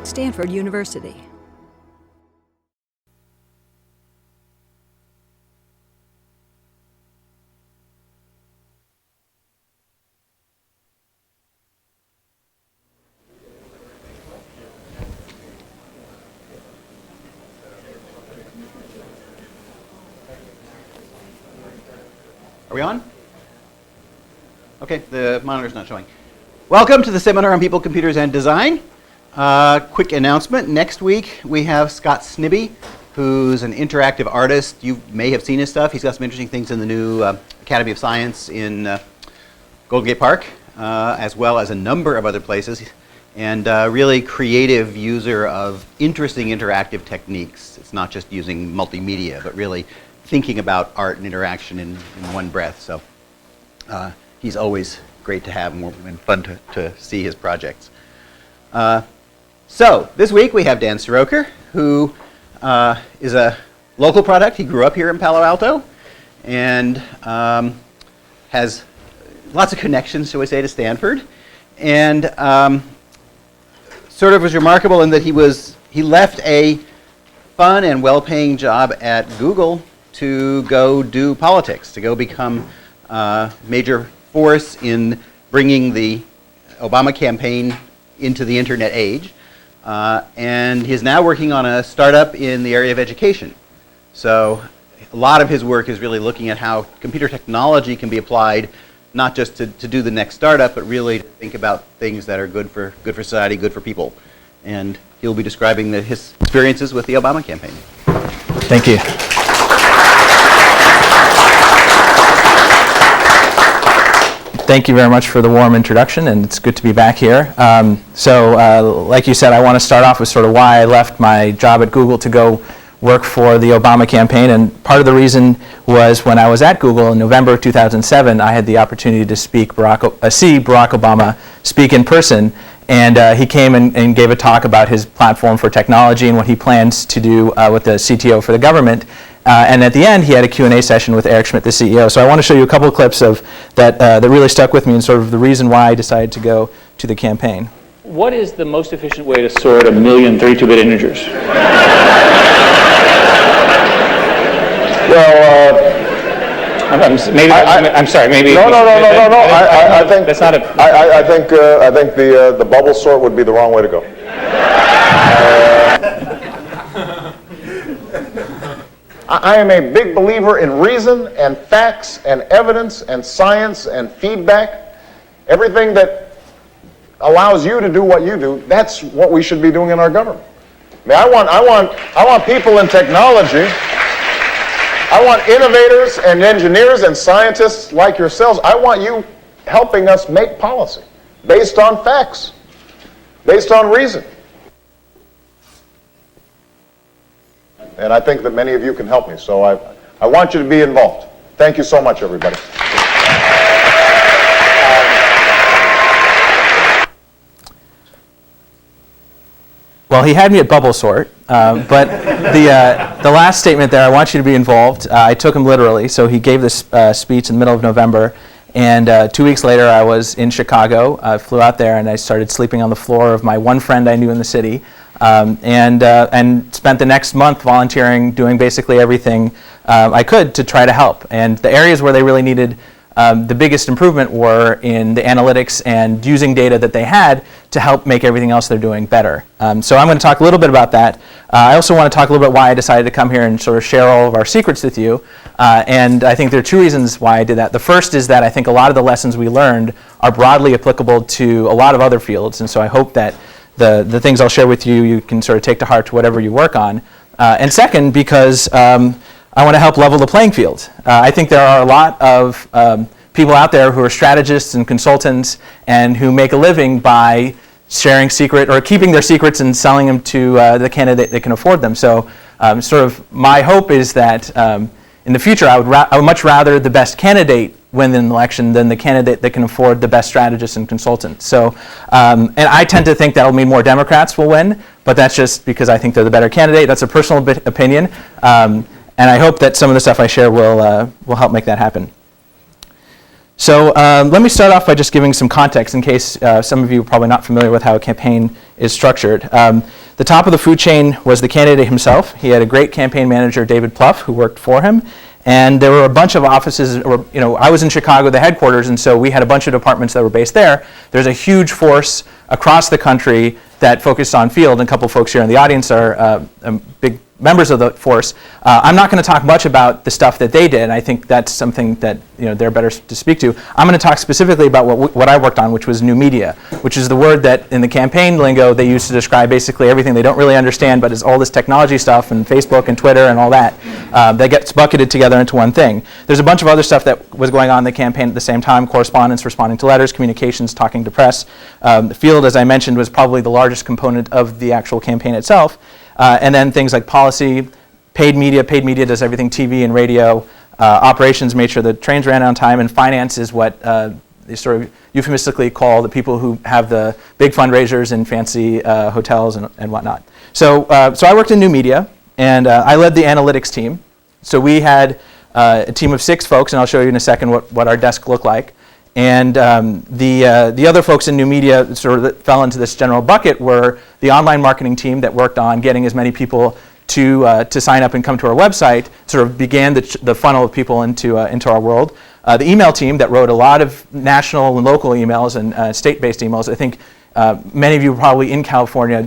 Stanford University. Are we on? Okay, the monitor's not showing. Welcome to the seminar on People, Computers, and Design. Quick announcement. Next week we have Scott Snibbe, who's an interactive artist. You may have seen his stuff. He's got some interesting things in the new Academy of Science in Golden Gate Park, as well as a number of other places. And really creative user of interesting interactive techniques. It's not just using multimedia, but really thinking about art and interaction in one breath. So he's always great to have and fun to see his projects. So this week we have Dan Siroker, who is a local product. He grew up here in Palo Alto and has lots of connections, shall we say, to Stanford. And sort of was remarkable in that he left a fun and well-paying job at Google to go do politics, to go become a major force in bringing the Obama campaign into the internet age. And he's now working on a startup in the area of education. So a lot of his work is really looking at how computer technology can be applied, not just to do the next startup, but really to think about things that are good for society, good for people. And he'll be describing his experiences with the Obama campaign. Thank you. Thank you very much for the warm introduction, and it's good to be back here. Like you said, I want to start off with sort of why I left my job at Google to go work for the Obama campaign. And part of the reason was when I was at Google in November of 2007, I had the opportunity to see Barack Obama speak in person. And he came and gave a talk about his platform for technology and what he plans to do with the CTO for the government. And at the end, he had a Q&A session with Eric Schmidt, the CEO. So I want to show you a couple of clips of that really stuck with me and sort of the reason why I decided to go to the campaign. What is the most efficient way to sort 1,000,000 32-bit integers? Well, I'm sorry. Maybe. No. I think that's not a. I think the bubble sort would be the wrong way to go. I am a big believer in reason and facts and evidence and science and feedback. Everything that allows you to do what you do, that's what we should be doing in our government. I mean, I want people in technology. I want innovators and engineers and scientists like yourselves. I want you helping us make policy based on facts, based on reason. And I think that many of you can help me, so I want you to be involved. Thank you so much, everybody. Well, he had me at bubble sort, but the last statement there, I want you to be involved. I took him literally, so he gave this speech in the middle of November, and 2 weeks later I was in Chicago. I flew out there and I started sleeping on the floor of my one friend I knew in the city, and spent the next month volunteering, doing basically everything I could to try to help. And the areas where they really needed the biggest improvement were in the analytics and using data that they had to help make everything else they're doing better. So I'm going to talk a little bit about that. I also want to talk a little bit why I decided to come here and sort of share all of our secrets with you. And I think there are two reasons why I did that. The first is that I think a lot of the lessons we learned are broadly applicable to a lot of other fields. And so I hope that the things I'll share with you, you can sort of take to heart to whatever you work on. And second, because I want to help level the playing field. I think there are a lot of people out there who are strategists and consultants and who make a living by sharing secret or keeping their secrets and selling them to the candidate that can afford them. So sort of my hope is that in the future I would much rather the best candidate win an election than the candidate that can afford the best strategist and consultant. So, and I tend to think that'll mean more Democrats will win, but that's just because I think they're the better candidate. That's a personal opinion, and I hope that some of the stuff I share will help make that happen. So let me start off by just giving some context in case some of you are probably not familiar with how a campaign is structured. The top of the food chain was the candidate himself. He had a great campaign manager, David Plouffe, who worked for him. And there were a bunch of offices, I was in Chicago, the headquarters, and so we had a bunch of departments that were based there. There's a huge force across the country that focused on field, and a couple folks here in the audience are big members of the force. I'm not going to talk much about the stuff that they did, and I think that's something that they're better to speak to. I'm going to talk specifically about what I worked on, which was new media, which is the word that in the campaign lingo they use to describe basically everything they don't really understand, but is all this technology stuff and Facebook and Twitter and all that that gets bucketed together into one thing. There's a bunch of other stuff that was going on in the campaign at the same time: correspondence, responding to letters, communications, talking to press. The field, as I mentioned, was probably the largest component of the actual campaign itself. And then things like policy, paid media does everything, TV and radio. Operations made sure the trains ran on time, and finance is what they sort of euphemistically call the people who have the big fundraisers in fancy hotels and whatnot. So I worked in new media, and I led the analytics team. So we had a team of 6 folks, and I'll show you in a second what our desk looked like. And the other folks in new media sort of fell into this general bucket were the online marketing team that worked on getting as many people to sign up and come to our website, sort of began the funnel of people into our world. The email team that wrote a lot of national and local emails and state-based emails. I think many of you were probably in California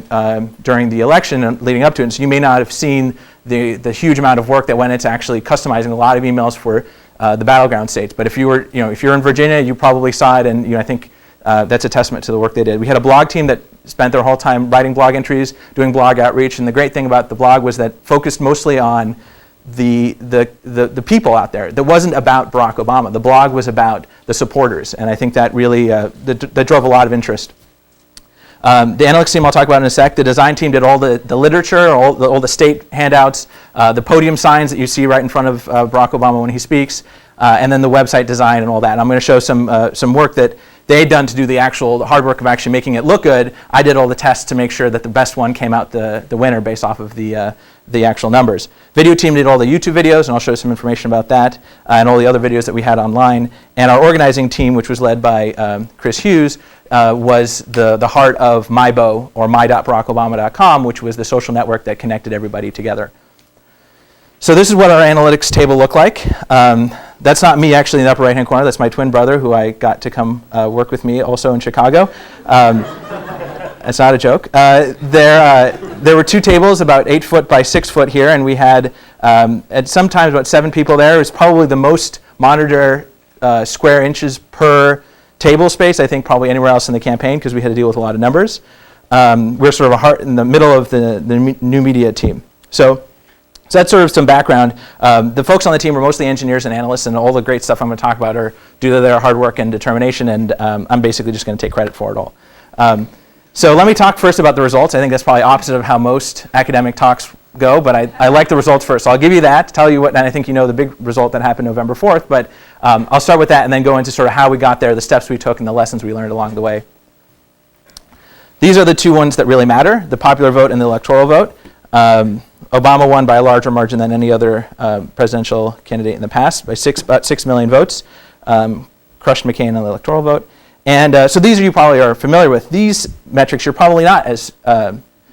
during the election and leading up to it, and so you may not have seen the huge amount of work that went into actually customizing a lot of emails for the battleground states. But if you're in Virginia, you probably saw it, and I think that's a testament to the work they did. We had a blog team that spent their whole time writing blog entries, doing blog outreach, and the great thing about the blog was that focused mostly on the people out there. That wasn't about Barack Obama. The blog was about the supporters, and I think that really that drove a lot of interest. The analytics team I'll talk about in a sec. The design team did all the literature, all the state handouts, the podium signs that you see right in front of Barack Obama when he speaks, and then the website design and all that. And I'm going to show some work that they had done to do the hard work of actually making it look good. I did all the tests to make sure that the best one came out the winner based off of the actual numbers. Video team did all the YouTube videos, and I'll show some information about that, and all the other videos that we had online. And our organizing team, which was led by Chris Hughes, was the heart of MyBo, or my.barackobama.com, which was the social network that connected everybody together. So this is what our analytics table looked like. That's not me actually in the upper right-hand corner. That's my twin brother, who I got to come work with me also in Chicago. That's not a joke. There were 2 tables about 8 foot by 6 foot here, and we had at sometimes about 7 people there. It was probably the most monitor square inches per table space, I think, probably anywhere else in the campaign, because we had to deal with a lot of numbers. We're sort of a heart in the middle of the new media team. So that's sort of some background. The folks on the team were mostly engineers and analysts, and all the great stuff I'm going to talk about are due to their hard work and determination, and I'm basically just going to take credit for it all. So let me talk first about the results. I think that's probably opposite of how most academic talks go, but I like the results first. So I'll give you that, tell you what, and I think you know the big result that happened November 4th, but I'll start with that and then go into sort of how we got there, the steps we took, and the lessons we learned along the way. These are the 2 ones that really matter, the popular vote and the electoral vote. Obama won by a larger margin than any other presidential candidate in the past, by about 6 million votes, crushed McCain on the electoral vote. And so these you probably are familiar with. These metrics you're probably not as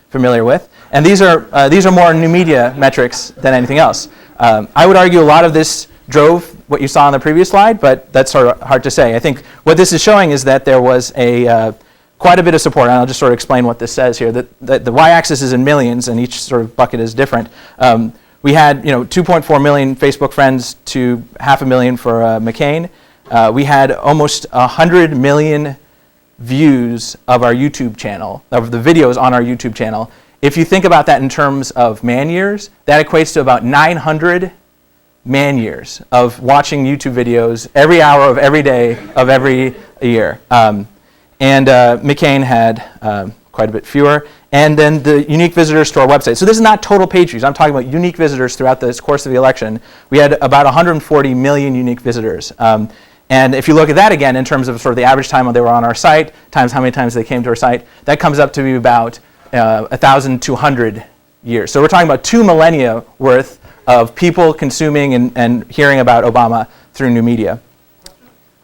familiar with. And these are more new media metrics than anything else. I would argue a lot of this drove what you saw on the previous slide, but that's sort of hard to say. I think what this is showing is that there was quite a bit of support, and I'll just sort of explain what this says here. That the y-axis is in millions, and each sort of bucket is different. We had 2.4 million Facebook friends to 500,000 for McCain. We had almost 100 million views of our YouTube channel, of the videos on our YouTube channel. If you think about that in terms of man years, that equates to about 900 man years of watching YouTube videos every hour of every day of every year. And McCain had quite a bit fewer. And then the unique visitors to our website. So this is not total page views. I'm talking about unique visitors throughout the course of the election. We had about 140 million unique visitors. And if you look at that again in terms of sort of the average time they were on our site times how many times they came to our site, that comes up to be about 1,200 years. So we're talking about 2 millennia worth of people consuming and hearing about Obama through new media.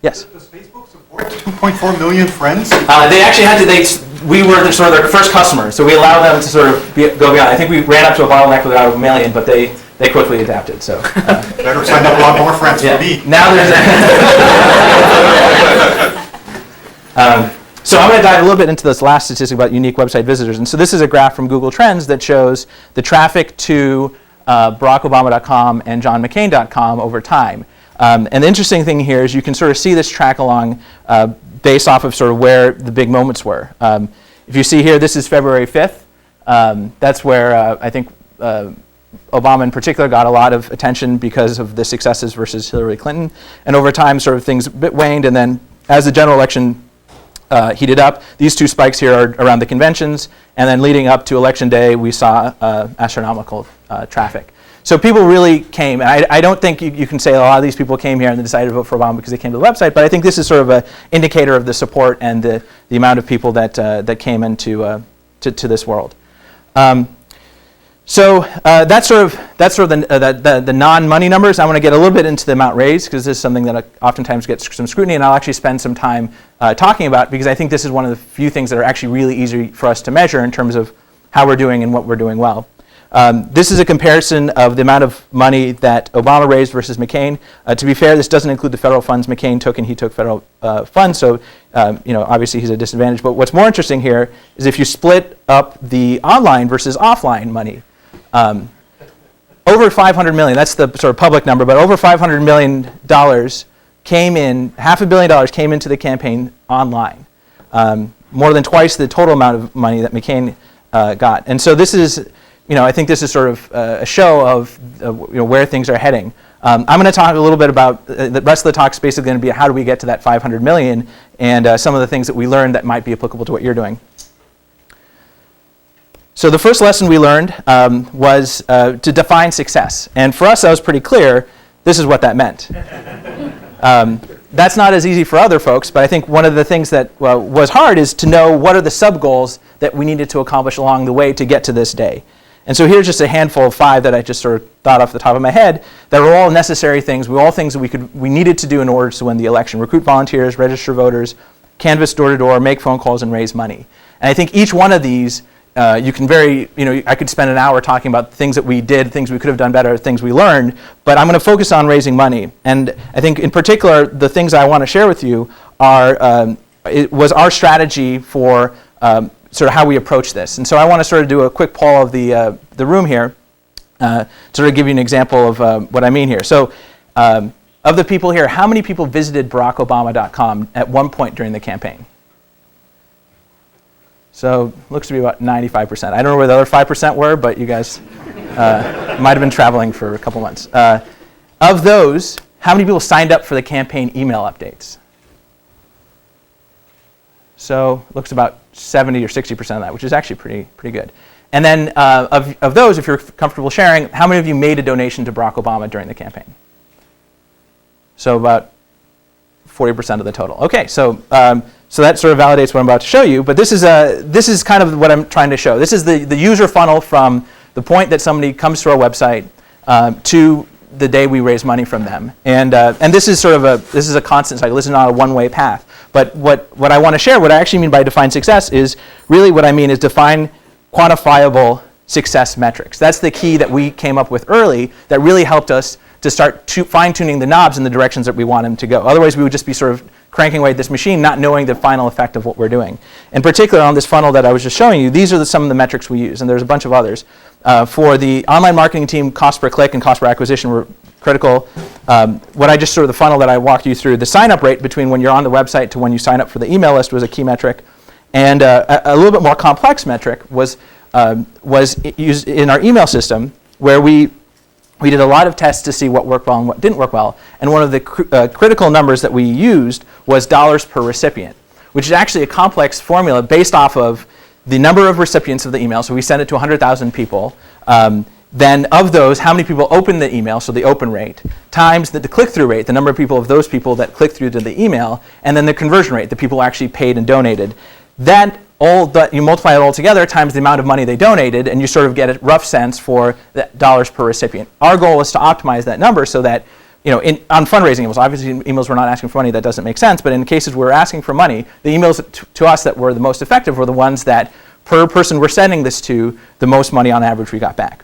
Yes? Does Facebook support 2.4 million friends? They actually had to, we were sort of their first customer, so we allowed them to sort of go beyond. I think we ran up to a bottleneck with about 1 million, but they quickly adapted. So better sign up a lot more friends for me. Now there's so I'm going to dive a little bit into this last statistic about unique website visitors. And so this is a graph from Google Trends that shows the traffic to BarackObama.com and JohnMcCain.com over time. And the interesting thing here is you can sort of see this track along based off of sort of where the big moments were. If you see here, this is February 5th. That's where I think Obama in particular got a lot of attention because of the successes versus Hillary Clinton. And over time, sort of things a bit waned. And then as the general election heated up, these two spikes here are around the conventions. And then leading up to Election Day, we saw astronomical traffic. So people really came, and I don't think you can say a lot of these people came here and they decided to vote for Obama because they came to the website, but I think this is sort of an indicator of the support and the amount of people that came into to this world. So that's sort of the non-money numbers. I want to get a little bit into the amount raised because this is something that oftentimes gets some scrutiny, and I'll actually spend some time talking about because I think this is one of the few things that are actually really easy for us to measure in terms of how we're doing and what we're doing well. This is a comparison of the amount of money that Obama raised versus McCain. To be fair, this doesn't include the federal funds McCain took, and he took federal funds, so obviously he's at a disadvantage. But what's more interesting here is if you split up the online versus offline money, over $500 million, that's the sort of public number, but over $500 million came in, $500 million came into the campaign online, more than twice the total amount of money that McCain got. And so this is, I think this is sort of a show of where things are heading. I'm going to talk a little bit about, the rest of the talk is basically going to be how do we get to that 500 million and some of the things that we learned that might be applicable to what you're doing. So the first lesson we learned was to define success. And for us, that was pretty clear. This is what that meant. That's not as easy for other folks, but I think one of the things that was hard is to know what are the sub-goals that we needed to accomplish along the way to get to this day. And so here's just a handful of 5 that I just sort of thought off the top of my head that were all necessary things, all things that we needed to do in order to win the election. Recruit volunteers, register voters, canvass door-to-door, make phone calls, and raise money. And I think each one of these, you can I could spend an hour talking about things that we did, things we could have done better, things we learned, but I'm going to focus on raising money. And I think in particular, the things I want to share with you was our strategy for sort of how we approach this. And so I want to sort of do a quick poll of the room here to sort of give you an example of what I mean here. So of the people here, how many people visited BarackObama.com at one point during the campaign? So looks to be about 95%. I don't know where the other 5% were, but you guys might have been traveling for a couple months. Of those, how many people signed up for the campaign email updates? So looks about 70 or 60% of that, which is actually pretty good. And then of those, if you're comfortable sharing, how many of you made a donation to Barack Obama during the campaign? So about 40% of the total. Okay, so that sort of validates what I'm about to show you. But this is kind of what I'm trying to show. This is the user funnel from the point that somebody comes to our website to the day we raise money from them. And this is sort of a constant cycle. This is not a one-way path. But what I want to share, what I actually mean by define success is really what I mean is define quantifiable success metrics. That's the key that we came up with early that really helped us to start fine-tuning the knobs in the directions that we want them to go. Otherwise, we would just be sort of cranking away at this machine, not knowing the final effect of what we're doing. In particular, on this funnel that I was just showing you, these are some of the metrics we use, and there's a bunch of others. For the online marketing team, cost per click and cost per acquisition were critical. What I just sort of the funnel that I walked you through, the sign-up rate between when you're on the website to when you sign up for the email list was a key metric. And a little bit more complex metric was used in our email system, where we did a lot of tests to see what worked well and what didn't work well. And one of the critical numbers that we used was dollars per recipient, which is actually a complex formula based off of the number of recipients of the email. So we sent it to 100,000 people. Then of those, how many people opened the email, so the open rate, times the click-through rate, the number of people of those people that clicked through to the email, and then the conversion rate, the people who actually paid and donated. You multiply it all together times the amount of money they donated, and you sort of get a rough sense for the dollars per recipient. Our goal is to optimize that number so that on fundraising emails, obviously emails we're not asking for money, that doesn't make sense, but in cases where we're asking for money, the emails to us that were the most effective were the ones that, per person we're sending this to, the most money on average we got back.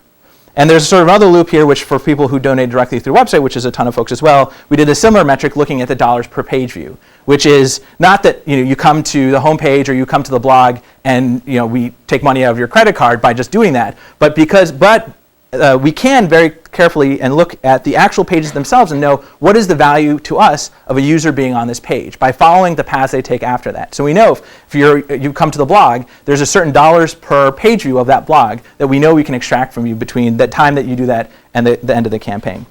And there's sort of another loop here, which for people who donate directly through the website, which is a ton of folks as well, we did a similar metric looking at the dollars per page view, which is not that you come to the homepage or you come to the blog and we take money out of your credit card by just doing that, but we can very carefully and look at the actual pages themselves and know what is the value to us of a user being on this page by following the paths they take after that. So we know if you come to the blog, there's a certain dollars per page view of that blog that we know we can extract from you between the time that you do that and the end of the campaign.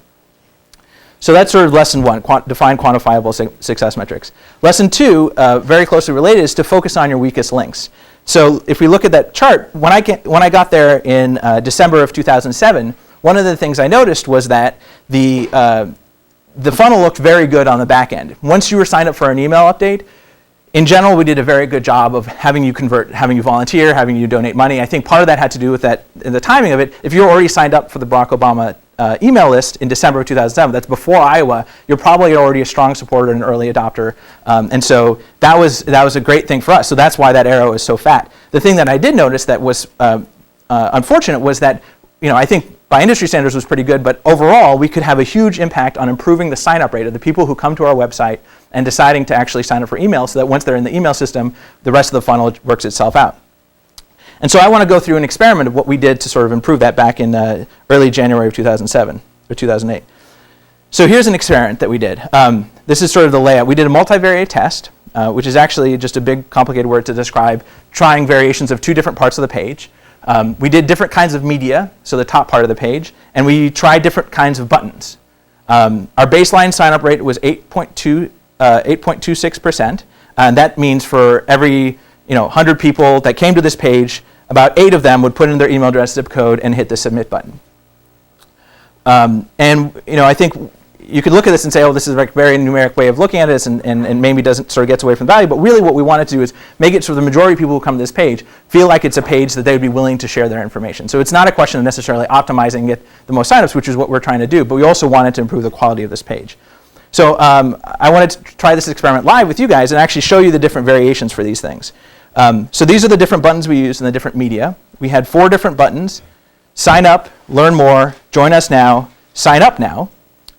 So that's sort of lesson 1, define quantifiable success metrics. Lesson 2, very closely related, is to focus on your weakest links. So if we look at that chart, when I got there in December of 2007, one of the things I noticed was that the funnel looked very good on the back end. Once you were signed up for an email update, in general, we did a very good job of having you convert, having you volunteer, having you donate money. I think part of that had to do with the timing of it. If you're already signed up for the Barack Obama email list in December of 2007, that's before Iowa, you're probably already a strong supporter and an early adopter. And so that was a great thing for us. So that's why that arrow is so fat. The thing that I did notice that was unfortunate was that, I think by industry standards was pretty good, but overall we could have a huge impact on improving the sign-up rate of the people who come to our website and deciding to actually sign up for email, so that once they're in the email system, the rest of the funnel works itself out. And so I want to go through an experiment of what we did to sort of improve that back in early January of 2007 or 2008. So here's an experiment that we did. This is sort of the layout. We did a multivariate test, which is actually just a big complicated word to describe trying variations of 2 different parts of the page. We did different kinds of media, so the top part of the page, and we tried different kinds of buttons. Our baseline sign-up rate was 8.26%, and that means for every 100 people that came to this page, about 8 of them would put in their email address, zip code, and hit the submit button. And I think you could look at this and say, oh, this is a very numeric way of looking at this, and maybe doesn't sort of gets away from the value. But really, what we wanted to do is make it so the majority of people who come to this page feel like it's a page that they would be willing to share their information. So it's not a question of necessarily optimizing it the most signups, which is what we're trying to do. But we also wanted to improve the quality of this page. So I wanted to try this experiment live with you guys and actually show you the different variations for these things. So these are the different buttons we used in the different media. We had 4 different buttons: sign up, learn more, join us now, sign up now,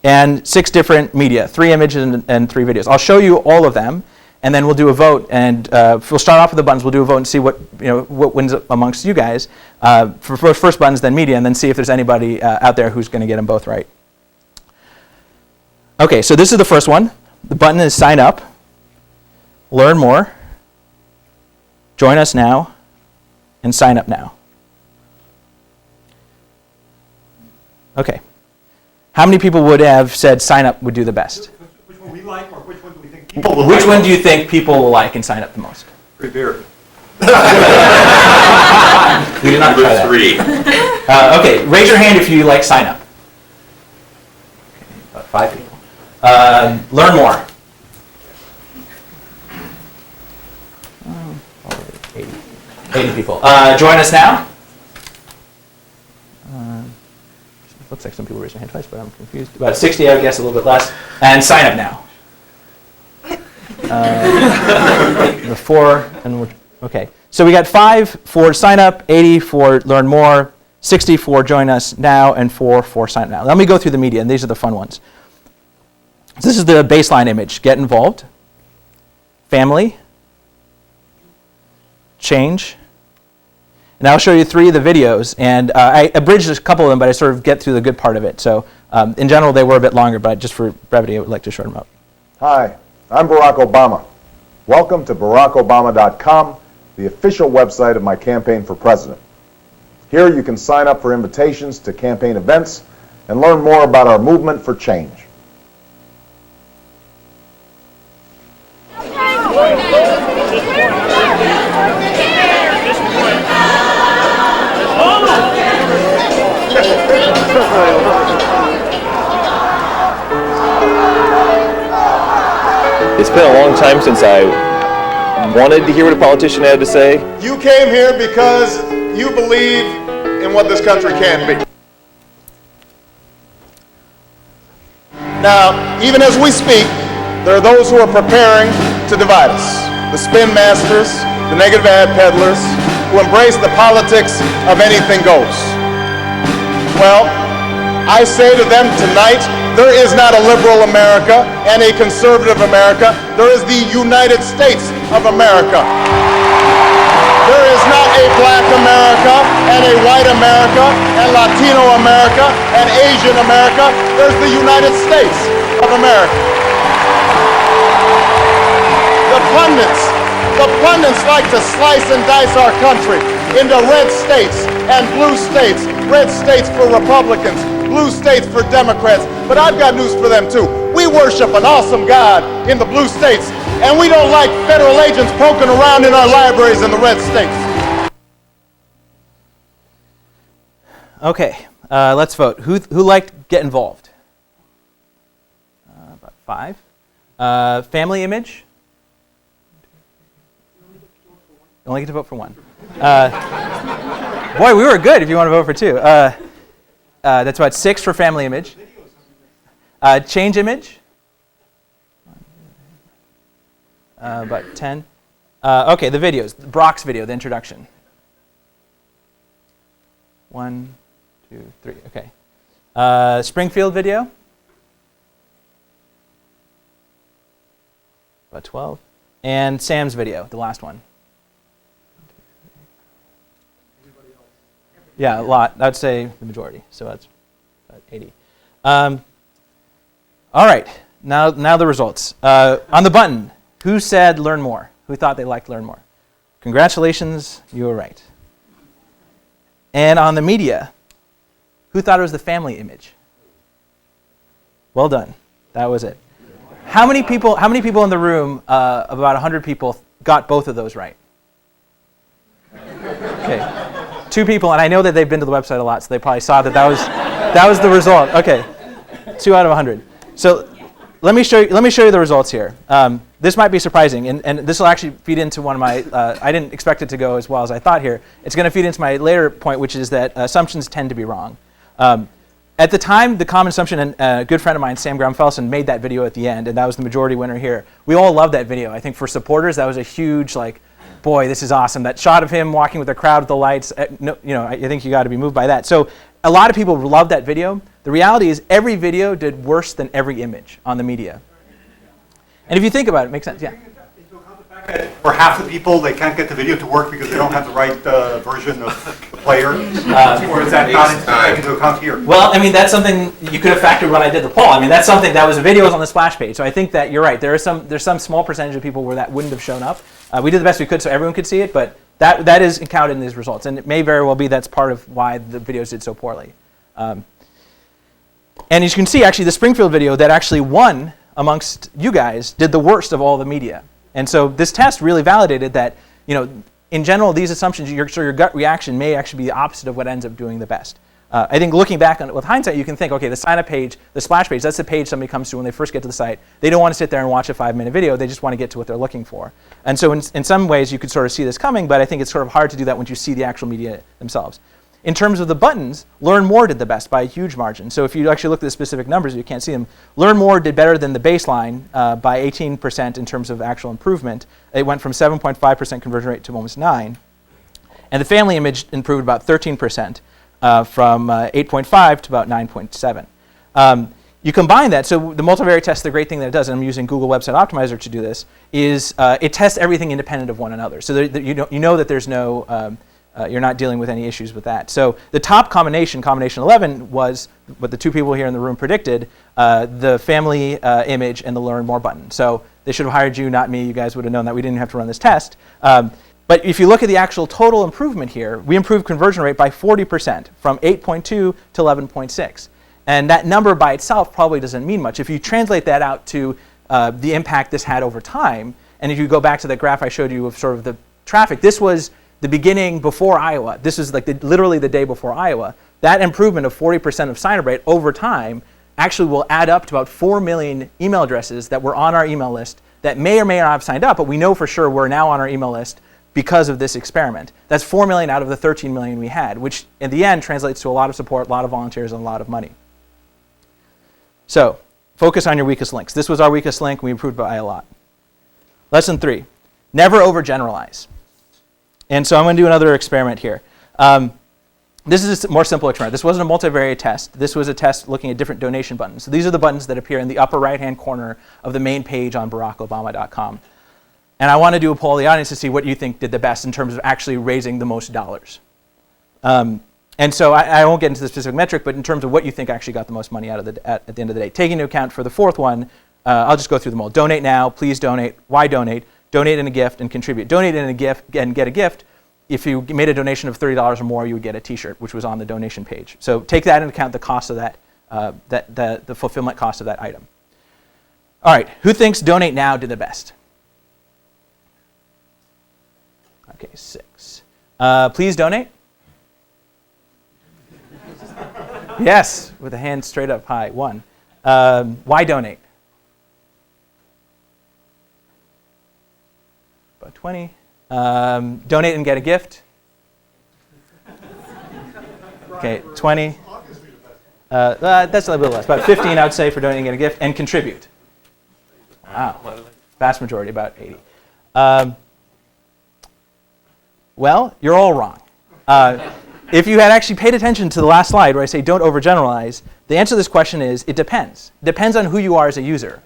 and 6 different media, 3 images and 3 videos. I'll show you all of them, and then we'll do a vote. And we'll start off with the buttons. We'll do a vote and see what wins amongst you guys for first buttons, then media, and then see if there's anybody out there who's going to get them both right. Okay, so this is the first one. The button is sign up, learn more, join us now, and sign up now. Okay. How many people would have said sign up would do the best? Which one we like, or which one do we think people will Which one do you think people will like and sign up the most? Free beer. We did not try that. 3. Okay, raise your hand if you like sign up. Okay, about 5 people. Learn more. 80 people. Join us now. Looks like some people raised their hand twice, but I'm confused. About 60, I would guess, a little bit less. And sign up now. The 4, and okay. So we got 5 for sign up, 80 for learn more, 60 for join us now, and 4 for sign up now. Let me go through the media, and these are the fun ones. So this is the baseline image. Get involved, family, change. And I'll show you 3 of the videos, and I abridged a couple of them, but I sort of get through the good part of it. So in general, they were a bit longer, but just for brevity, I would like to shorten them up. Hi, I'm Barack Obama. Welcome to BarackObama.com, the official website of my campaign for president. Here you can sign up for invitations to campaign events and learn more about our movement for change. It's been a long time since I wanted to hear what a politician had to say. You came here because you believe in what this country can be. Now, even as we speak, there are those who are preparing to divide us. The spin masters, the negative ad peddlers, who embrace the politics of anything goes. Well, I say to them tonight, there is not a liberal America and a conservative America. There is the United States of America. There is not a black America and a white America and Latino America and Asian America. There's the United States of America. The pundits like to slice and dice our country into red states and blue states. Red states for Republicans, blue states for Democrats. But I've got news for them too. We worship an awesome God in the blue states, and we don't like federal agents poking around in our libraries in the red states. Okay, let's vote. Who liked get involved? About 5. Family image? You only get to vote for 1. Boy, we were good if you want to vote for 2. That's about 6 for family image. Change image? About 10. Okay, the videos. Brock's video, the introduction. 1, 2, 3. Okay. Springfield video? About 12. And Sam's video, the last one. Yeah, a lot. I'd say the majority. So that's about 80. All right. Now the results. On the button, who said learn more? Who thought they liked learn more? Congratulations, you were right. And on the media, who thought it was the family image? Well done. That was it. How many people in the room, about 100 people, got both of those right? Okay. 2 people, and I know that they've been to the website a lot, so they probably saw that was the result. Okay, 2 out of 100. So let me show you the results here. This might be surprising, and this will actually feed into one of my. I didn't expect it to go as well as I thought here. It's going to feed into my later point, which is that assumptions tend to be wrong. At the time, the common assumption, and a good friend of mine, Sam Graham-Felsen, made that video at the end, and that was the majority winner here. We all loved that video. I think for supporters, that was a huge boy, this is awesome. That shot of him walking with the crowd with the lights, I think you got to be moved by that. So a lot of people loved that video. The reality is every video did worse than every image on the media. And if you think about it, it makes sense, yeah. For half the people, they can't get the video to work because they don't have the right version of the player? Or is that not taken into account here? Well, I mean, that's something you could have factored when I did the poll. I mean, that's something that was videos on the splash page. So I think that you're right. There's some small percentage of people where that wouldn't have shown up. We did the best we could so everyone could see it, but that is counted in these results. And it may very well be that's part of why the videos did so poorly. And as you can see, actually, the Springfield video that actually won amongst you guys did the worst of all the media. And so this test really validated that, in general, these assumptions, your gut reaction may actually be the opposite of what ends up doing the best. I think looking back on it with hindsight, you can think, okay, the sign-up page, the splash page, that's the page somebody comes to when they first get to the site. They don't want to sit there and watch a 5-minute video. They just want to get to what they're looking for. And so in some ways, you could sort of see this coming, but I think it's sort of hard to do that once you see the actual media themselves. In terms of the buttons, Learn More did the best by a huge margin. So if you actually look at the specific numbers, you can't see them. Learn More did better than the baseline by 18% in terms of actual improvement. It went from 7.5% conversion rate to almost 9%. And the family image improved about 13% from 8.5 to about 9.7. You combine that, so the multivariate test, the great thing that it does, and I'm using Google Website Optimizer to do this, is it tests everything independent of one another. So you know that there's no, you're not dealing with any issues with that. So the top combination 11, was what the 2 people here in the room predicted, the family image and the Learn More button. So they should have hired you, not me. You guys would have known that we didn't have to run this test. But if you look at the actual total improvement here, we improved conversion rate by 40% from 8.2 to 11.6. And that number by itself probably doesn't mean much. If you translate that out to the impact this had over time, and if you go back to the graph I showed you of sort of the traffic, this was the beginning before Iowa. This is like literally the day before Iowa. That improvement of 40% of sign-up rate over time actually will add up to about 4 million email addresses that were on our email list that may or may not have signed up, but we know for sure we're now on our email list because of this experiment. That's 4 million out of the 13 million we had, which in the end translates to a lot of support, a lot of volunteers, and a lot of money. So focus on your weakest links. This was our weakest link. We improved by a lot. Lesson 3, never overgeneralize. And so I'm going to do another experiment here. This is a more simple experiment. This wasn't a multivariate test. This was a test looking at different donation buttons. So these are the buttons that appear in the upper right-hand corner of the main page on BarackObama.com. And I want to do a poll of the audience to see what you think did the best in terms of actually raising the most dollars. And so I won't get into the specific metric, but in terms of what you think actually got the most money out of at the end of the day. Taking into account for the fourth one, I'll just go through them all. Donate now, please donate, why donate, donate in a gift, and contribute. Donate in a gift and get a gift. If you made a donation of $30 or more, you would get a T-shirt, which was on the donation page. So take that into account, the cost of that, the fulfillment cost of that item. All right, who thinks donate now did the best? Okay, 6. Please donate. Yes, with a hand straight up high, 1. Why donate? About 20. Donate and get a gift. Okay, 20. That's a little bit less. About 15, I would say, for donating and get a gift. And contribute. Wow, vast majority, about 80. Well, you're all wrong. If you had actually paid attention to the last slide where I say don't overgeneralize, the answer to this question is it depends. It depends on who you are as a user.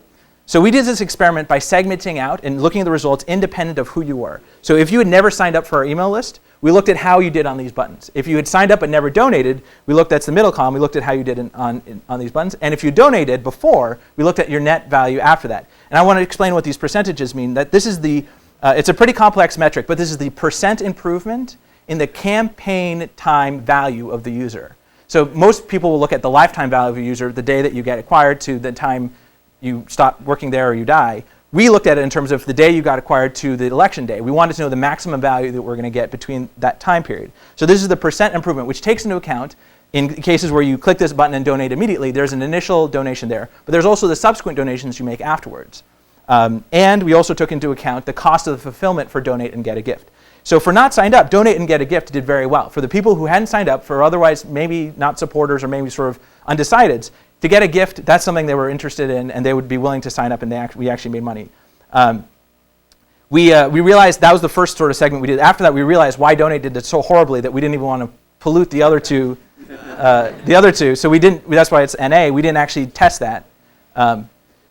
So we did this experiment by segmenting out and looking at the results independent of who you were. So if you had never signed up for our email list, we looked at how you did on these buttons. If you had signed up but never donated, we looked at the middle column, we looked at how you did on these buttons. And if you donated before, we looked at your net value after that. And I want to explain what these percentages mean. That this is the, it's a pretty complex metric, but this is the percent improvement in the campaign time value of the user. So most people will look at the lifetime value of a user, the day that you get acquired to the time you stop working there or you die. We looked at it in terms of the day you got acquired to the election day. We wanted to know the maximum value that we're going to get between that time period. So this is the percent improvement, which takes into account in cases where you click this button and donate immediately, there's an initial donation there, but there's also the subsequent donations you make afterwards. And we also took into account the cost of the fulfillment for donate and get a gift. So for not signed up, donate and get a gift did very well. For the people who hadn't signed up, for otherwise maybe not supporters or maybe sort of undecideds, to get a gift, that's something they were interested in and they would be willing to sign up, and we actually made money. We realized that was the first sort of segment we did. After that, we realized why donate did it so horribly that we didn't even want to pollute the other two. So we didn't. That's why it's NA. We didn't actually test that.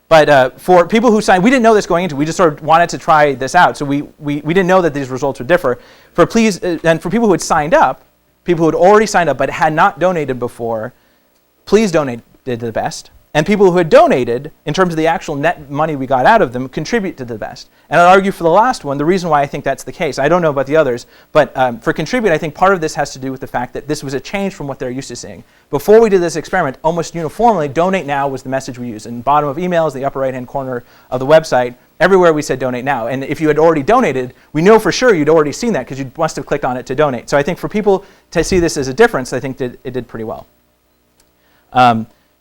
But for people who signed, we didn't know this going into. We just sort of wanted to try this out. So we didn't know that these results would differ. And for people who had signed up, people who had already signed up but had not donated before, please donate did the best. And people who had donated, in terms of the actual net money we got out of them, contribute to the best. And I'll argue for the last one, the reason why I think that's the case. I don't know about the others, but for contribute, I think part of this has to do with the fact that this was a change from what they're used to seeing. Before we did this experiment, almost uniformly, donate now was the message we used. In the bottom of emails, the upper right-hand corner of the website, everywhere we said donate now. And if you had already donated, we know for sure you'd already seen that because you must have clicked on it to donate. So I think for people to see this as a difference, I think it did pretty well.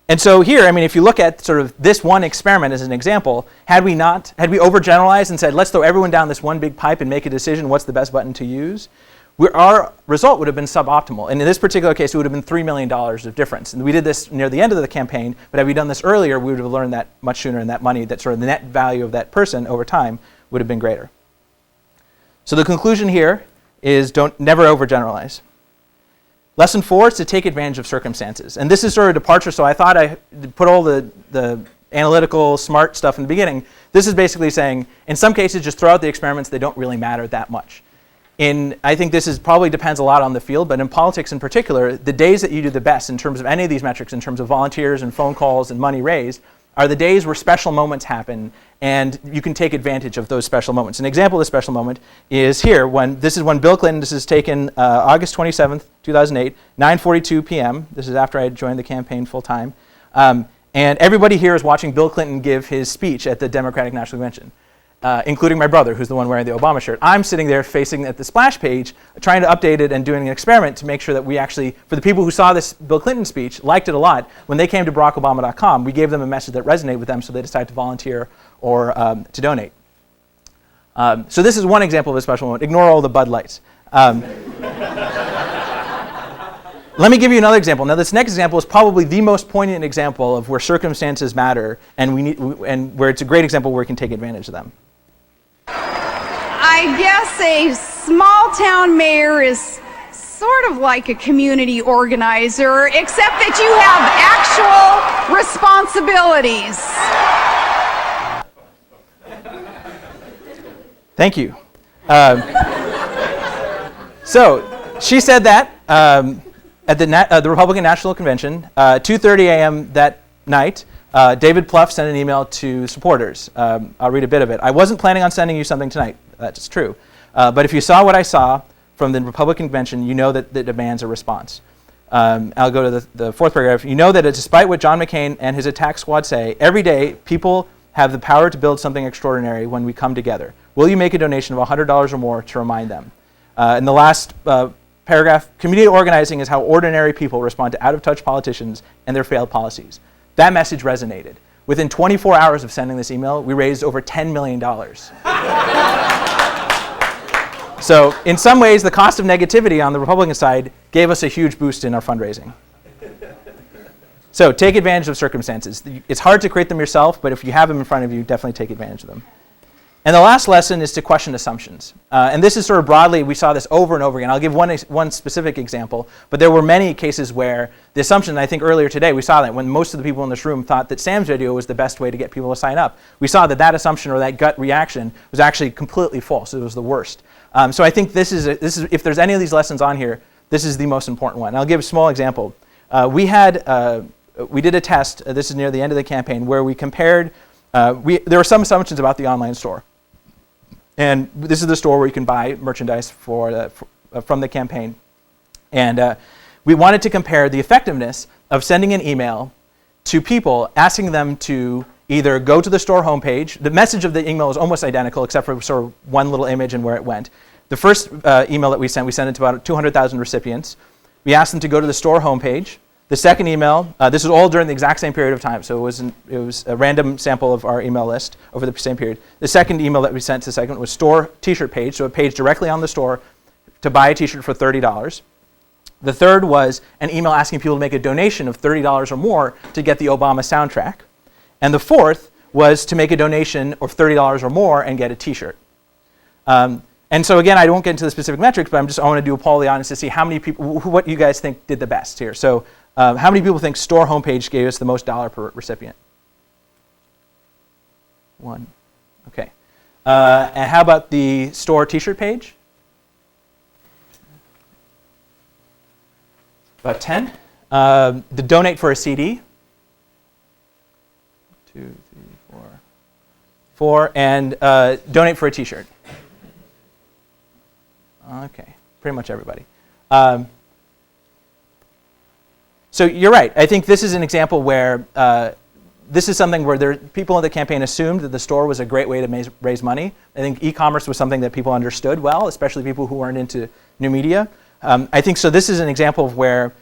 And so here, I mean, if you look at sort of this one experiment as an example, had we overgeneralized and said, let's throw everyone down this one big pipe and make a decision what's the best button to use, our result would have been suboptimal. And in this particular case, it would have been $3 million of difference. And we did this near the end of the campaign, but had we done this earlier, we would have learned that much sooner, and that money, that sort of the net value of that person over time would have been greater. So the conclusion here is never overgeneralize. Lesson 4 is to take advantage of circumstances. And this is sort of a departure, so I thought I put all the analytical, smart stuff in the beginning. This is basically saying, in some cases, just throw out the experiments. They don't really matter that much. I think this probably depends a lot on the field, but in politics in particular, the days that you do the best in terms of any of these metrics, in terms of volunteers and phone calls and money raised, are the days where special moments happen, and you can take advantage of those special moments. An example of a special moment is here. This is when Bill Clinton, this is taken August 27th, 2008, 9:42 p.m. This is after I had joined the campaign full time. And everybody here is watching Bill Clinton give his speech at the Democratic National Convention, including my brother, who's the one wearing the Obama shirt. I'm sitting there facing at the splash page, trying to update it and doing an experiment to make sure that we actually, for the people who saw this Bill Clinton speech, liked it a lot, when they came to BarackObama.com, we gave them a message that resonated with them, so they decided to volunteer or to donate. So this is one example of a special moment. Ignore all the Bud Lights. let me give you another example. Now, this next example is probably the most poignant example of where circumstances matter, and where it's a great example where we can take advantage of them. I guess a small town mayor is sort of like a community organizer, except that you have actual responsibilities. Thank you. So she said that at the Republican National Convention, 2:30 a.m. that night. David Plouffe sent an email to supporters. I'll read a bit of it. I wasn't planning on sending you something tonight. That's true. But if you saw what I saw from the Republican convention, you know that it demands a response. I'll go to the fourth paragraph. You know that despite what John McCain and his attack squad say, every day people have the power to build something extraordinary when we come together. Will you make a donation of $100 or more to remind them? In the last paragraph, community organizing is how ordinary people respond to out-of-touch politicians and their failed policies. That message resonated. Within 24 hours of sending this email, we raised over $10 million. So in some ways, the cost of negativity on the Republican side gave us a huge boost in our fundraising. So take advantage of circumstances. It's hard to create them yourself, but if you have them in front of you, definitely take advantage of them. And the last lesson is to question assumptions. And this is sort of broadly, we saw this over and over again. I'll give one specific example, but there were many cases where the assumption, I think earlier today, we saw that when most of the people in this room thought that Sam's video was the best way to get people to sign up. We saw that that assumption or that gut reaction was actually completely false. It was the worst. So I think this is if there's any of these lessons on here, this is the most important one. I'll give a small example. We did a test, this is near the end of the campaign, where we compared, there were some assumptions about the online store. And this is the store where you can buy merchandise from the campaign. And we wanted to compare the effectiveness of sending an email to people, asking them to either go to the store homepage. The message of the email is almost identical, except for sort of one little image and where it went. The first email that we sent it to about 200,000 recipients. We asked them to go to the store homepage. The second email, this was all during the exact same period of time, so it was a random sample of our email list over the same period. The second email that we sent to the second was store t-shirt page, so a page directly on the store to buy a t-shirt for $30. The third was an email asking people to make a donation of $30 or more to get the Obama soundtrack. And the fourth was to make a donation of $30 or more and get a t-shirt. And so again, I won't get into the specific metrics, but I want to do a poll of the audience to see how many people, what you guys think did the best here. So how many people think store homepage gave us the most dollar per recipient? One. Okay. And how about the store t-shirt page? About 10. The donate for a CD? 2, 3, 4. 4. And donate for a t-shirt? Okay. Pretty much everybody. So you're right. I think this is an example where this is something where people in the campaign assumed that the store was a great way to raise money. I think e-commerce was something that people understood well, especially people who weren't into new media. I think so. This is an example of where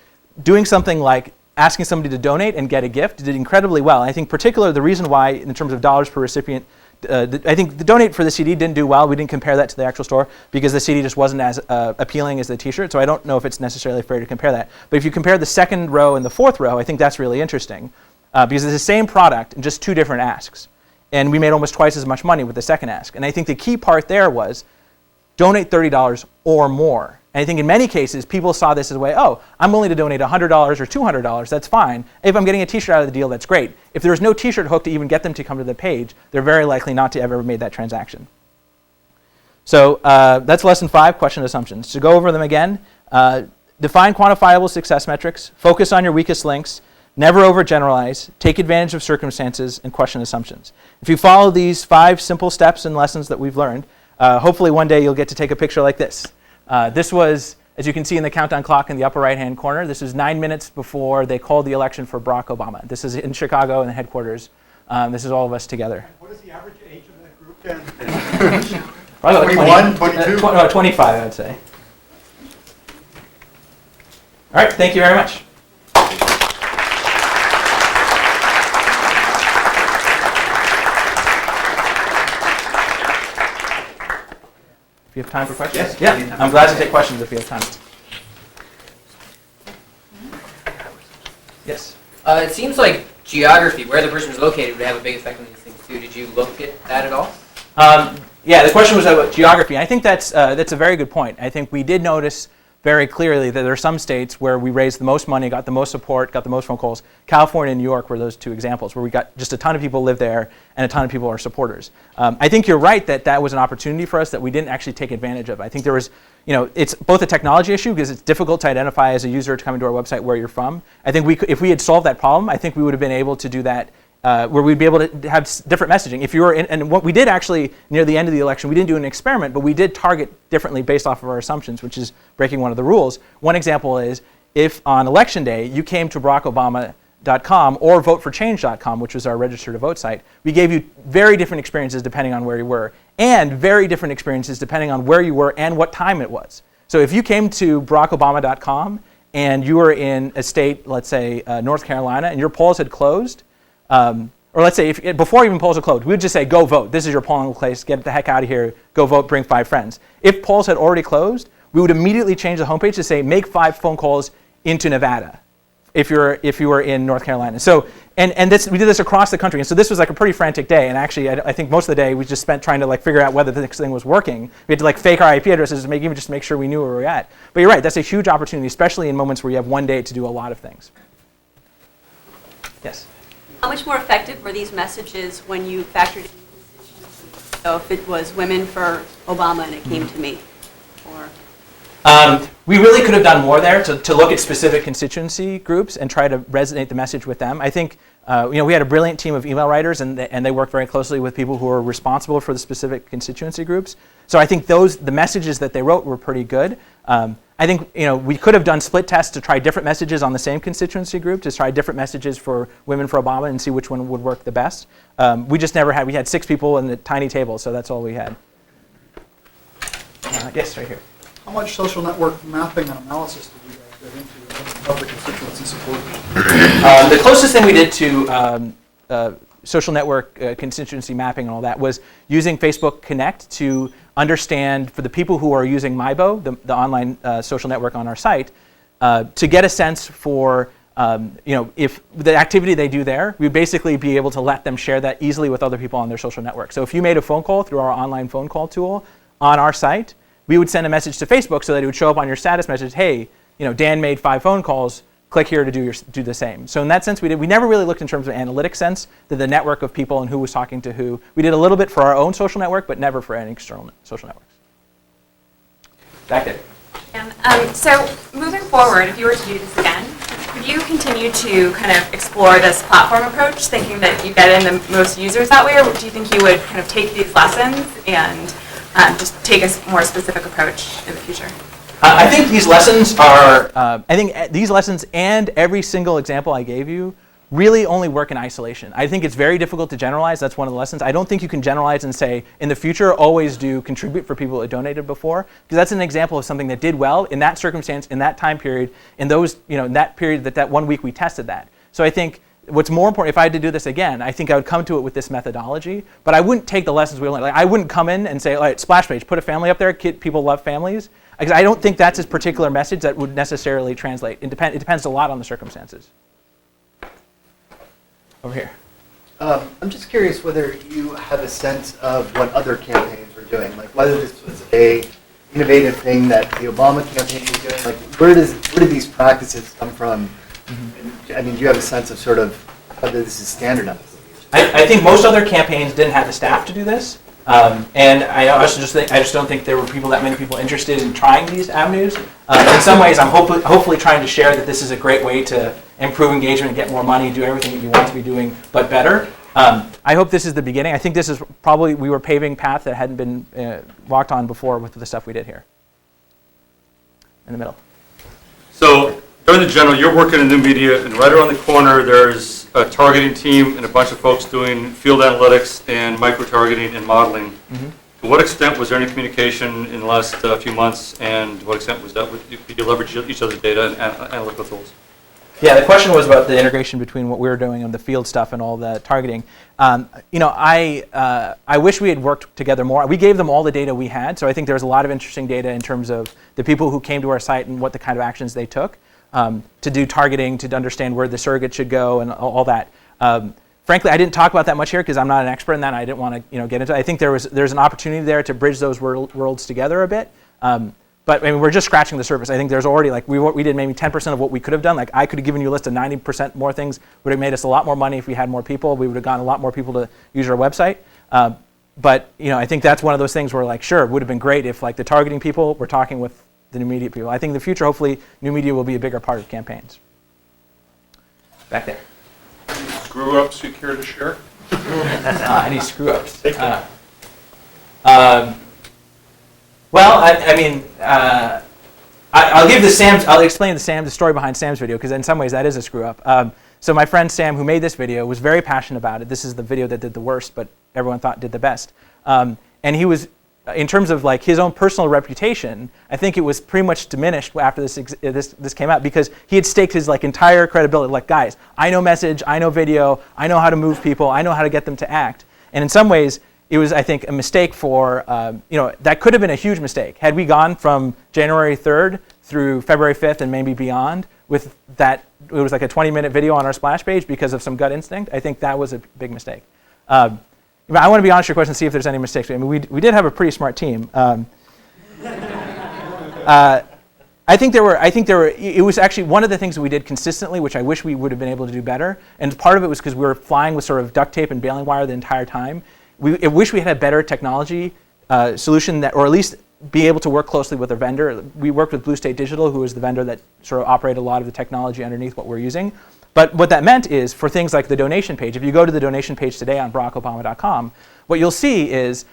doing something like asking somebody to donate and get a gift did incredibly well. I think particularly the reason why, in terms of dollars per recipient, I think the donate for the CD didn't do well. We didn't compare that to the actual store because the CD just wasn't as appealing as the t-shirt. So I don't know if it's necessarily fair to compare that. But if you compare the second row and the fourth row, I think that's really interesting because it's the same product and just two different asks. And we made almost twice as much money with the second ask. And I think the key part there was donate $30 or more. And I think in many cases, people saw this as a way, oh, I'm willing to donate $100 or $200, that's fine. If I'm getting a t-shirt out of the deal, that's great. If there's no t-shirt hook to even get them to come to the page, they're very likely not to have ever made that transaction. So that's lesson 5, question assumptions. To go over them again, define quantifiable success metrics, focus on your weakest links, never overgeneralize, take advantage of circumstances, and question assumptions. If you follow these 5 simple steps and lessons that we've learned, hopefully one day you'll get to take a picture like this. This was, as you can see in the countdown clock in the upper right-hand corner, this is 9 minutes before they called the election for Barack Obama. This is in Chicago in the headquarters. This is all of us together. What is the average age of that group then? Probably 21, 22? 25, I'd say. All right, thank you very much. If you have time for questions? Yes. Yeah, I'm glad to take questions if you have time. Yes. It seems like geography, where the person is located, would have a big effect on these things too. Did you look at that at all? Yeah, the question was about geography. I think that's a very good point. I think we did notice very clearly that there are some states where we raised the most money, got the most support, got the most phone calls. California and New York were those two examples where we got just a ton of people live there and a ton of people are supporters. I think you're right that that was an opportunity for us that we didn't actually take advantage of. I think there was, it's both a technology issue because it's difficult to identify as a user to come into our website where you're from. I think if we had solved that problem, I think we would have been able to do that where we'd be able to have different messaging. If you were and what we did actually near the end of the election, we didn't do an experiment, but we did target differently based off of our assumptions, which is breaking one of the rules. One example is if on election day you came to BarackObama.com or VoteForChange.com, which was our register to vote site, we gave you very different experiences depending on where you were, and very different experiences depending on where you were and what time it was. So if you came to BarackObama.com and you were in a state, let's say North Carolina, and your polls had closed, or let's say before even polls are closed, we would just say, go vote. This is your polling place. Get the heck out of here. Go vote. Bring 5 friends. If polls had already closed, we would immediately change the homepage to say, make 5 phone calls into Nevada if you were in North Carolina. So, and we did this across the country. And so this was like a pretty frantic day. And actually, I think most of the day we just spent trying to figure out whether this thing was working. We had to fake our IP addresses to make sure we knew where we were at. But you're right. That's a huge opportunity, especially in moments where you have one day to do a lot of things. Yes. How much more effective were these messages when you factored in, so if it was women for Obama and it came to me? Or we really could have done more there to look at specific constituency groups and try to resonate the message with them. I think we had a brilliant team of email writers and they worked very closely with people who were responsible for the specific constituency groups. So I think the messages that they wrote were pretty good. I think we could have done split tests to try different messages on the same constituency group, to try different messages for women for Obama and see which one would work the best. We just never had. We had 6 people in the tiny table, so that's all we had. Yes, right here. How much social network mapping and analysis did you guys get into of the constituency supporters? The closest thing we did to social network constituency mapping and all that was using Facebook Connect to understand, for the people who are using Mybo, the online social network on our site, to get a sense for if the activity they do there, we'd basically be able to let them share that easily with other people on their social network. So if you made a phone call through our online phone call tool on our site, we would send a message to Facebook so that it would show up on your status message, hey, Dan made 5 phone calls, click here to do the same. So in that sense, we never really looked in terms of analytic sense to the network of people and who was talking to who. We did a little bit for our own social network, but never for any external social networks. Back there. And so moving forward, if you were to do this again, would you continue to kind of explore this platform approach, thinking that you get in the most users that way, or do you think you would kind of take these lessons and just take a more specific approach in the future? I think these lessons these lessons and every single example I gave you really only work in isolation. I think it's very difficult to generalize. That's one of the lessons. I don't think you can generalize and say, in the future, always do contribute for people who donated before, because that's an example of something that did well in that circumstance, in that time period, in those, in that period, that 1 week we tested that. So I think what's more important, if I had to do this again, I think I would come to it with this methodology, but I wouldn't take the lessons we learned. I wouldn't come in and say, all right, splash page, put a family up there, people love families. Because I don't think that's a particular message that would necessarily translate. It depends a lot on the circumstances. Over here. I'm just curious whether you have a sense of what other campaigns were doing, like whether this was a innovative thing that the Obama campaign was doing. Like, where did these practices come from? Mm-hmm. I mean, do you have a sense of sort of whether this is standardized? I think most other campaigns didn't have the staff to do this. And I also just don't think there were that many people interested in trying these avenues. In some ways, I'm hopefully trying to share that this is a great way to improve engagement, get more money, do everything that you want to be doing, but better. I hope this is the beginning. I think this is probably, we were paving path that hadn't been walked on before with the stuff we did here. In the middle. So during the general, you're working in new media, and right around the corner, there's a targeting team and a bunch of folks doing field analytics and micro-targeting and modeling. Mm-hmm. To what extent was there any communication in the last few months, and to what extent was that, did you leverage each other's data and analytical tools? Yeah, the question was about the integration between what we were doing and the field stuff and all the targeting. I wish we had worked together more. We gave them all the data we had, so I think there was a lot of interesting data in terms of the people who came to our site and what the kind of actions they took. to do targeting, to understand where the surrogate should go, and all that. Frankly, I didn't talk about that much here because I'm not an expert in that. And I didn't want to get into it. I think there's an opportunity there to bridge those worlds together a bit. But I mean, we're just scratching the surface. I think there's already, like, we did maybe 10% of what we could have done. Like, I could have given you a list of 90% more things. Would have made us a lot more money if we had more people. We would have gotten a lot more people to use our website. But I think that's one of those things where, like, sure, it would have been great if, like, the targeting people were talking with the new media people. I think in the future, hopefully, new media will be a bigger part of campaigns. Back there. Any screw-ups you care to share? Any screw-ups? Well, I'll explain the story behind Sam's video, because in some ways that is a screw-up. So my friend Sam, who made this video, was very passionate about it. This is the video that did the worst, but everyone thought did the best. And he was, in terms of like his own personal reputation, I think it was pretty much diminished after this came out, because he had staked his like entire credibility. Like, guys, I know message, I know video, I know how to move people, I know how to get them to act. And in some ways, it was, I think, a mistake for, that could have been a huge mistake. Had we gone from January 3rd through February 5th and maybe beyond with that, it was like a 20-minute video on our splash page because of some gut instinct, I think that was a big mistake. I want to be honest with your question and see if there's any mistakes. I mean, we did have a pretty smart team. I think there were, it was actually one of the things that we did consistently, which I wish we would have been able to do better. And part of it was because we were flying with sort of duct tape and baling wire the entire time. I wish we had a better technology solution that, or at least be able to work closely with a vendor. We worked with Blue State Digital, who is the vendor that sort of operated a lot of the technology underneath what we're using. But what that meant is, for things like the donation page, if you go to the donation page today on BarackObama.com, what you'll see is,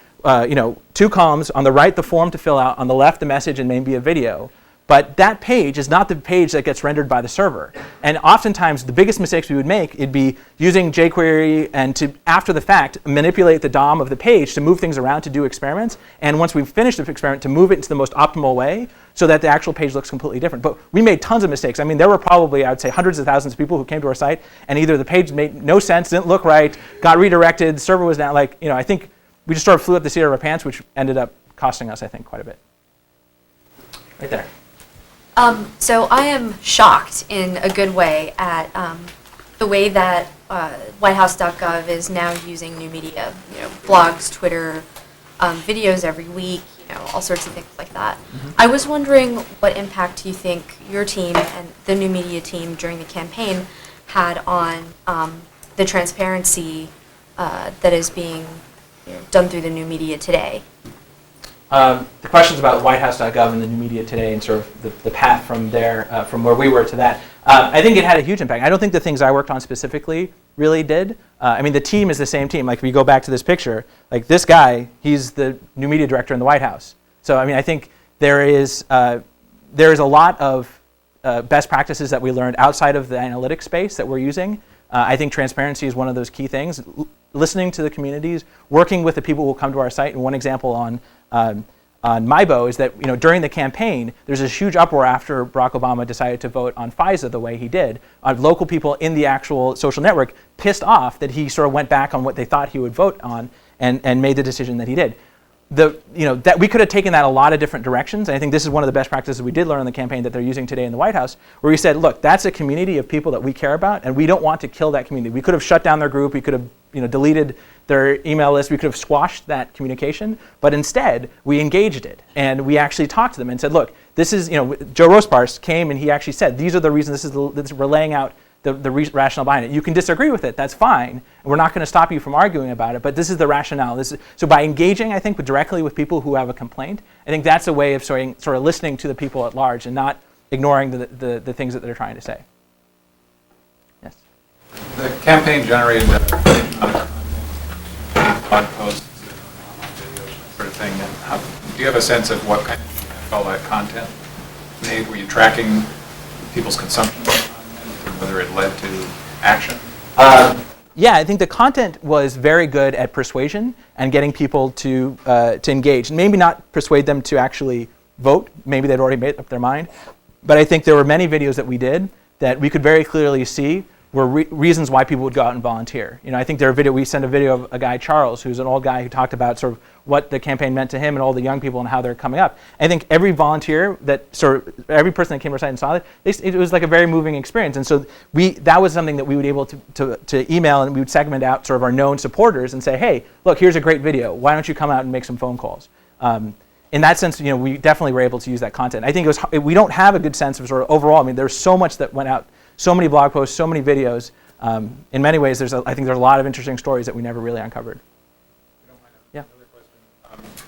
two columns. On the right, the form to fill out. On the left, the message and maybe a video. But that page is not the page that gets rendered by the server. And oftentimes, the biggest mistakes we would make would be using jQuery and to, after the fact, manipulate the DOM of the page to move things around to do experiments. And once we've finished the experiment, to move it into the most optimal way so that the actual page looks completely different. But we made tons of mistakes. I mean, there were probably, I would say, hundreds of thousands of people who came to our site, and either the page made no sense, didn't look right, got redirected, the server was down. Like, I think we just sort of flew up the seat of our pants, which ended up costing us, I think, quite a bit. Right there. So I am shocked in a good way at the way that WhiteHouse.gov is now using new media, blogs, Twitter, videos every week, all sorts of things like that. Mm-hmm. I was wondering what impact you think your team and the new media team during the campaign had on the transparency that is being done through the new media today. The questions about WhiteHouse.gov and the new media today and sort of the path from there, from where we were to that, I think it had a huge impact. I don't think the things I worked on specifically really did. I mean, the team is the same team. Like, if you go back to this picture, like this guy, he's the new media director in the White House. So, I mean, I think there is a lot of best practices that we learned outside of the analytics space that we're using. I think transparency is one of those key things. Listening to the communities, working with the people who will come to our site. And one example on MyBo is that during the campaign, there's this huge uproar after Barack Obama decided to vote on FISA the way he did. Local people in the actual social network pissed off that he sort of went back on what they thought he would vote on and made the decision that he did. That we could have taken that a lot of different directions. And I think this is one of the best practices we did learn in the campaign that they're using today in the White House, where we said, look, that's a community of people that we care about, and we don't want to kill that community. We could have shut down their group. We could have deleted their email list. We could have squashed that communication. But instead, we engaged it. And we actually talked to them and said, look, this is, Joe Rosbars came and he actually said, these are the reasons, we're laying out the rationale behind it. You can disagree with it, that's fine. And we're not going to stop you from arguing about it, but this is the rationale. So by engaging, I think, directly with people who have a complaint, I think that's a way of sort of listening to the people at large and not ignoring the things that they're trying to say. Yes? The campaign generated blog posts, videos, sort of thing. And do you have a sense of what kind of all that content made? Were you tracking people's consumption? Whether it led to action? Yeah, I think the content was very good at persuasion and getting people to engage. Maybe not persuade them to actually vote. Maybe they'd already made up their mind. But I think there were many videos that we did that we could very clearly see were reasons why people would go out and volunteer. You know, I think we sent a video of a guy, Charles, who's an old guy who talked about sort of what the campaign meant to him and all the young people and how they're coming up. I think every volunteer every person that came to our site and saw it, it was like a very moving experience. And so that was something that we would be able to email, and we would segment out sort of our known supporters and say, hey, look, here's a great video. Why don't you come out and make some phone calls? In that sense, you know, we definitely were able to use that content. I think we don't have a good sense of sort of overall. I mean, there's so much that went out, so many blog posts, so many videos. In many ways, I think there's a lot of interesting stories that we never really uncovered. Yeah.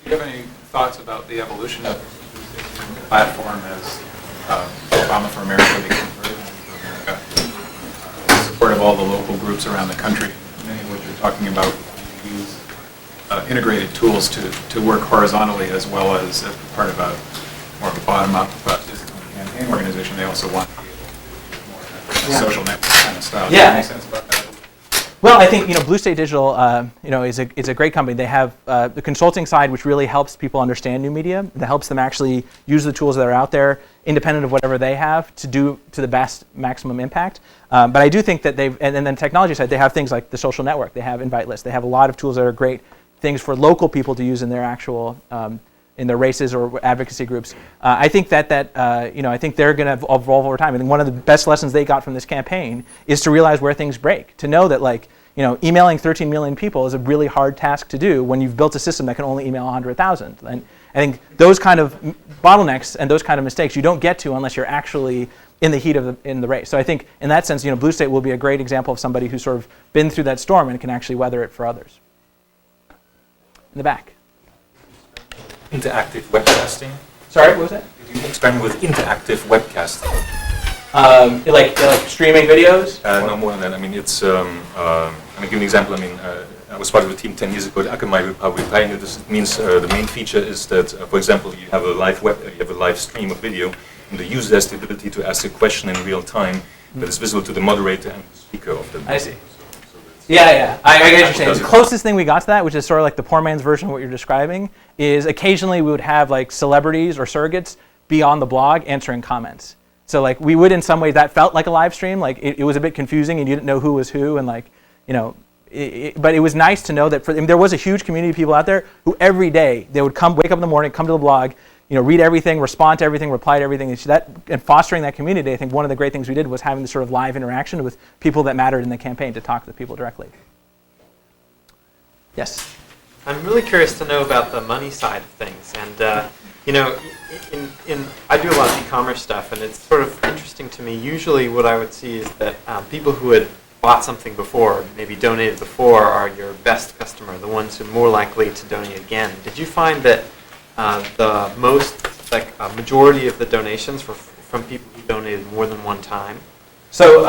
Do you have any thoughts about the evolution of the platform as Obama for America became President for America? Support of all the local groups around the country. Many of what you're talking about use integrated tools to work horizontally as well as part of more of a bottom-up campaign organization. They also want social network kind of style. Yeah. Does that make sense about that? Well, I think Blue State Digital, is a great company. They have the consulting side, which really helps people understand new media. That helps them actually use the tools that are out there, independent of whatever they have, to do to the best maximum impact. But I do think that and then the technology side, they have things like the social network. They have invite lists. They have a lot of tools that are great things for local people to use in their actual in their races or advocacy groups. I think that I think they're going to evolve over time. I think one of the best lessons they got from this campaign is to realize where things break. To know that emailing 13 million people is a really hard task to do when you've built a system that can only email 100,000. And I think those kind of bottlenecks and those kind of mistakes you don't get to unless you're actually in the heat of the race. So I think in that sense, Blue State will be a great example of somebody who's sort of been through that storm and can actually weather it for others. In the back. Interactive webcasting. Sorry, what was that? Did you experiment with interactive webcasting? Like streaming videos? No, more than that. I mean, it's. I'm give you an example. I mean, I was part of a team 10 years ago at Akamai Republic. This means the main feature is that, for example, you have a live stream of video, and the user has the ability to ask a question in real time that is visible to the moderator and the speaker of the. I see. Yeah. I get what you're saying. The closest thing we got to that, which is sort of like the poor man's version of what you're describing, is occasionally we would have like celebrities or surrogates be on the blog answering comments. So like we would in some ways, that felt like a live stream. Like it was a bit confusing and you didn't know who was who, and but it was nice to know that there was a huge community of people out there who every day they would wake up in the morning, come to the blog, read everything, respond to everything, reply to everything. And fostering that community, I think one of the great things we did was having this sort of live interaction with people that mattered in the campaign to talk to the people directly. Yes? I'm really curious to know about the money side of things. And, I do a lot of e-commerce stuff, and it's sort of interesting to me. Usually what I would see is that people who had bought something before, maybe donated before, are your best customer, the ones who are more likely to donate again. Did you find that the majority of the donations were from people who donated more than one time? So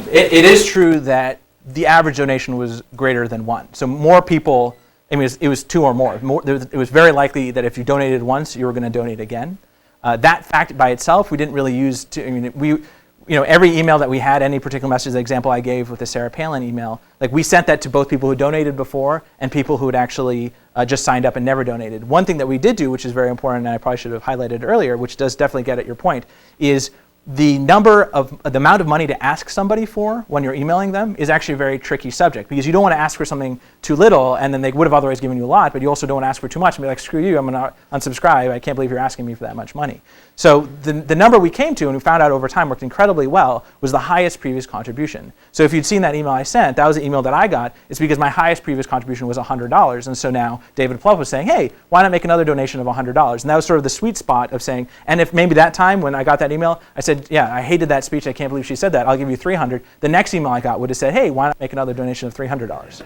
it is true that the average donation was greater than one. So more people, I mean, it was two or more. It was very likely that if you donated once, you were going to donate again. That fact by itself, we didn't really use to, I mean, every email that we had, any particular message, the example I gave with the Sarah Palin email, like we sent that to both people who donated before and people who had actually just signed up and never donated. One thing that we did do, which is very important, and I probably should have highlighted earlier, which does definitely get at your point, is the amount of money to ask somebody for when you're emailing them is actually a very tricky subject, because you don't want to ask for something too little and then they would have otherwise given you a lot, but you also don't want to ask for too much and be like, screw you, I'm going to unsubscribe, I can't believe you're asking me for that much money. So the number we came to and we found out over time worked incredibly well was the highest previous contribution. So if you'd seen that email I sent, that was the email that I got. It's because my highest previous contribution was $100, and so now David Pluff was saying, hey, why not make another donation of $100? And that was sort of the sweet spot of saying, and if maybe that time when I got that email, I said, yeah, I hated that speech, I can't believe she said that, I'll give you $300. The next email I got would have said, hey, why not make another donation of $300?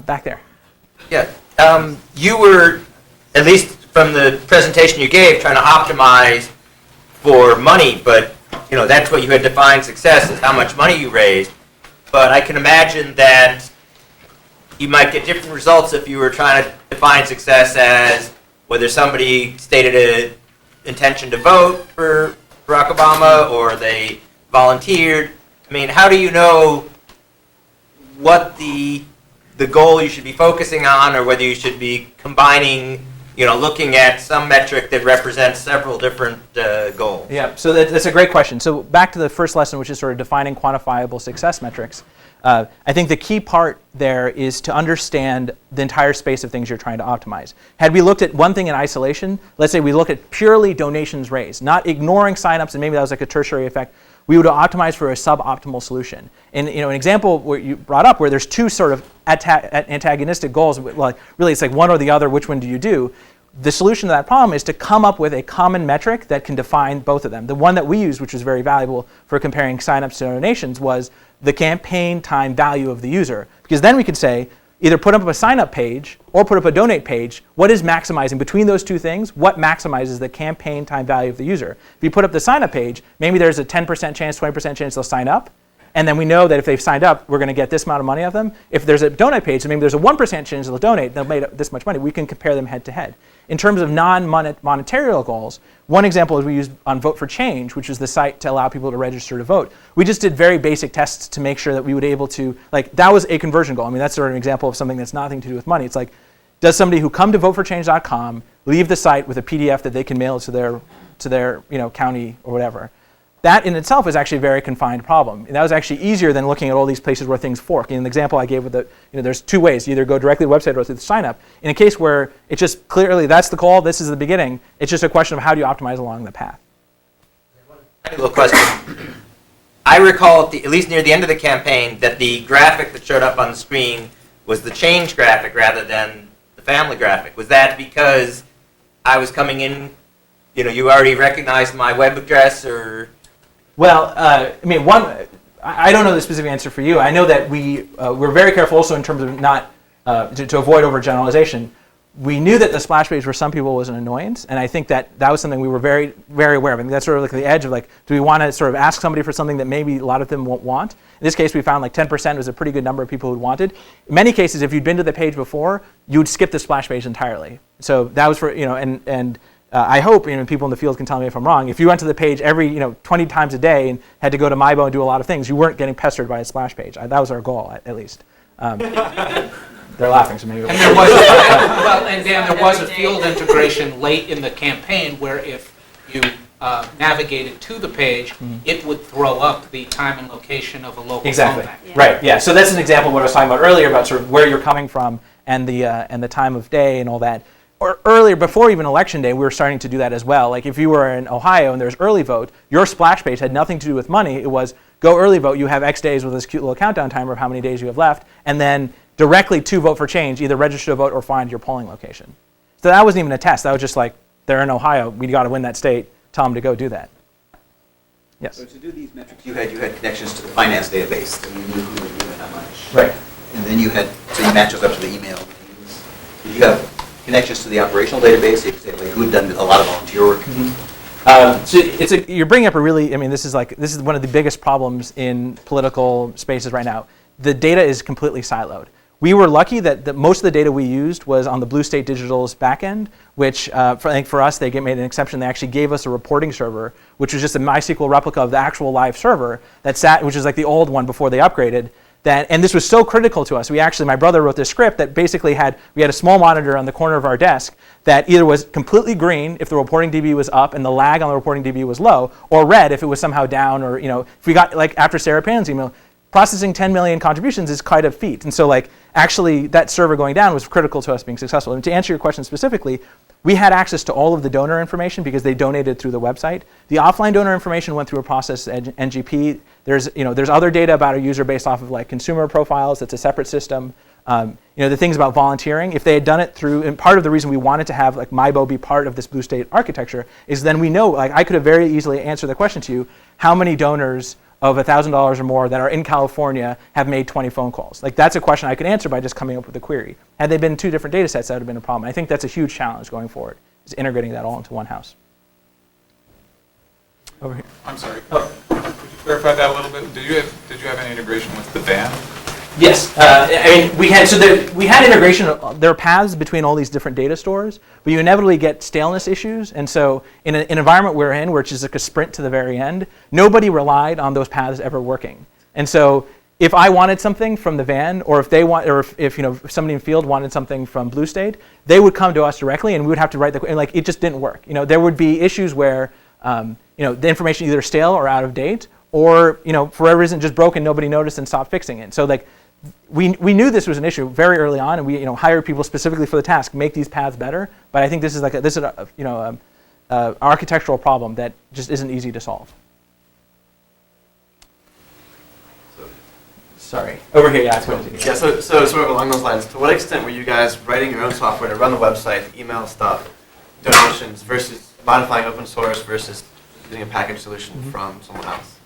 Back there. Yeah, you were, at least from the presentation you gave, trying to optimize for money, but that's what you had defined success, is how much money you raised. But I can imagine that you might get different results if you were trying to define success as whether somebody stated an intention to vote for Barack Obama or they volunteered. I mean, how do you know what the goal you should be focusing on, or whether you should be combining looking at some metric that represents several different goals? Yeah, so that's a great question. So back to the first lesson, which is sort of defining quantifiable success metrics. I think the key part there is to understand the entire space of things you're trying to optimize. Had we looked at one thing in isolation, let's say we look at purely donations raised, not ignoring signups, and maybe that was like a tertiary effect, we would optimize for a suboptimal solution. And an example where you brought up where there's two sort of antagonistic goals, like really it's like one or the other, which one do you do? The solution to that problem is to come up with a common metric that can define both of them. The one that we used, which was very valuable for comparing signups to donations, was the campaign time value of the user. Because then we could say, either put up a sign up page or put up a donate page. What is maximizing between those two things? What maximizes the campaign time value of the user? If you put up the sign up page, maybe there's a 10% chance, 20% chance they'll sign up. And then we know that if they've signed up, we're going to get this amount of money of them. If there's a donate page, maybe there's a 1% chance they'll donate, they'll make this much money. We can compare them head to head. In terms of non-monetary goals, one example is we used on Vote for Change, which is the site to allow people to register to vote. We just did very basic tests to make sure that we would able to, like, that was a conversion goal. I mean, that's sort of an example of something that's nothing to do with money. It's like, does somebody who come to voteforchange.com leave the site with a PDF that they can mail to their county or whatever? That in itself is actually a very confined problem. And that was actually easier than looking at all these places where things fork. In the example I gave with the, there's two ways. You either go directly to the website or through the sign up. In a case where it's just clearly that's the call, this is the beginning, it's just a question of how do you optimize along the path. A little question. I recall at least near the end of the campaign that the graphic that showed up on the screen was the change graphic rather than the family graphic. Was that because I was coming in, you already recognized my web address or? Well, I don't know the specific answer for you. I know that we're very careful also in terms of not, to avoid overgeneralization. We knew that the splash page for some people was an annoyance, and I think that was something we were very, very aware of. I think that's sort of like the edge of like, do we want to sort of ask somebody for something that maybe a lot of them won't want? In this case, we found like 10% was a pretty good number of people who wanted. In many cases, if you'd been to the page before, you'd skip the splash page entirely. So that was for, I hope people in the field can tell me if I'm wrong. If you went to the page every 20 times a day and had to go to MyBo and do a lot of things, you weren't getting pestered by a splash page. That was our goal, at least. They're laughing, so maybe. And there was, there was a field integration late in the campaign where if you navigated to the page, it would throw up the time and location of a local exactly. phone bank. Right. Yeah. So that's an example of what I was talking about earlier about sort of where you're coming from and the time of day and all that. Or earlier, before even election day, we were starting to do that as well. Like if you were in Ohio and there's early vote, your splash page had nothing to do with money. It was go early vote. You have X days with this cute little countdown timer of how many days you have left, and then directly to Vote for Change, either register to vote or find your polling location. So that wasn't even a test. That was just like they're in Ohio. We got to win that state. Tell them to go do that. Yes. So to do these metrics, you had connections to the finance database, so you knew who was doing how much. Right. And then you matched those up to the email. Did you have connections to the operational database? You could say, like, who had done a lot of volunteer work? So you're bringing up a really, this is one of the biggest problems in political spaces right now. The data is completely siloed. We were lucky that most of the data we used was on the Blue State Digital's backend, which I think for us, they made an exception. They actually gave us a reporting server, which was just a MySQL replica of the actual live server that sat, which is like the old one before they upgraded. And this was so critical to us. My brother wrote this script that basically we had a small monitor on the corner of our desk that either was completely green if the reporting DB was up and the lag on the reporting DB was low, or red if it was somehow down, or if we got, like after Sarah Pan's email, processing 10 million contributions is quite a feat. And so actually that server going down was critical to us being successful. And to answer your question specifically, we had access to all of the donor information because they donated through the website. The offline donor information went through a process at NGP. There's other data about a user based off of consumer profiles. That's a separate system. The things about volunteering, if they had done it through, and part of the reason we wanted to have MyBo be part of this Blue State architecture is then we know, I could have very easily answered the question to you, how many donors of $1,000 or more that are in California have made 20 phone calls? That's a question I could answer by just coming up with a query. Had they been two different data sets, that would have been a problem. I think that's a huge challenge going forward, is integrating that all into one house. Over here. I'm sorry. Could you clarify that a little bit? Did you have any integration with the band? Yes, we had integration. There are paths between all these different data stores, but you inevitably get staleness issues. And so, in an environment we're in, which is like a sprint to the very end, nobody relied on those paths ever working. And so, if I wanted something from the van, or if you know, if somebody in the field wanted something from Blue State, they would come to us directly, and we would have to write and like it just didn't work. You know, there would be issues where you know, the information either stale or out of date, or you know, for whatever reason just broke and nobody noticed and stopped fixing it. So like we knew this was an issue very early on, and we, you know, hired people specifically for the task, make these paths better. But I think this is like a you know, architectural problem that just isn't easy to solve. Sorry. Over here, yeah. Yeah, so sort of along those lines, to what extent were you guys writing your own software to run the website, email stuff, donations, versus modifying open source versus using a package solution from someone else?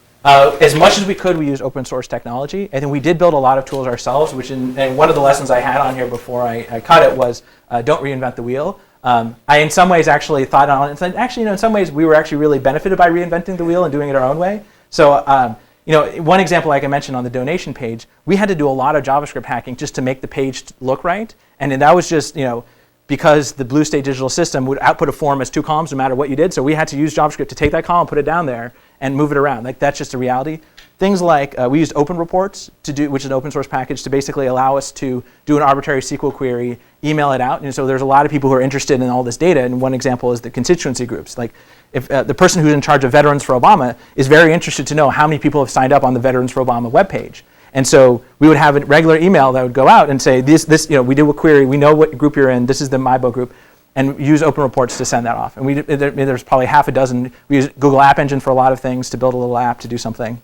As much as we could, we used open source technology. I think we did build a lot of tools ourselves, which and one of the lessons I had on here before I cut it was don't reinvent the wheel. I, in some ways, actually thought on it and said, actually, you know, in some ways, we were actually really benefited by reinventing the wheel and doing it our own way. So, you know, one example, like I mentioned on the donation page, we had to do a lot of JavaScript hacking just to make the page look right. And then that was just, you know, because the Blue State digital system would output a form as 2 columns no matter what you did. So we had to use JavaScript to take that column, put it down there, and move it around. Like, that's just a reality. Things like we used Open Reports to do, which is an open source package, to basically allow us to do an arbitrary SQL query, email it out. And so there's a lot of people who are interested in all this data. And one example is the constituency groups. Like, if the person who's in charge of Veterans for Obama is very interested to know how many people have signed up on the Veterans for Obama webpage. And so we would have a regular email that would go out and say, this, you know, we do a query, we know what group you're in, this is the MIBO group, and use Open Reports to send that off. And there's probably half a dozen. We use Google App Engine for a lot of things, to build a little app to do something.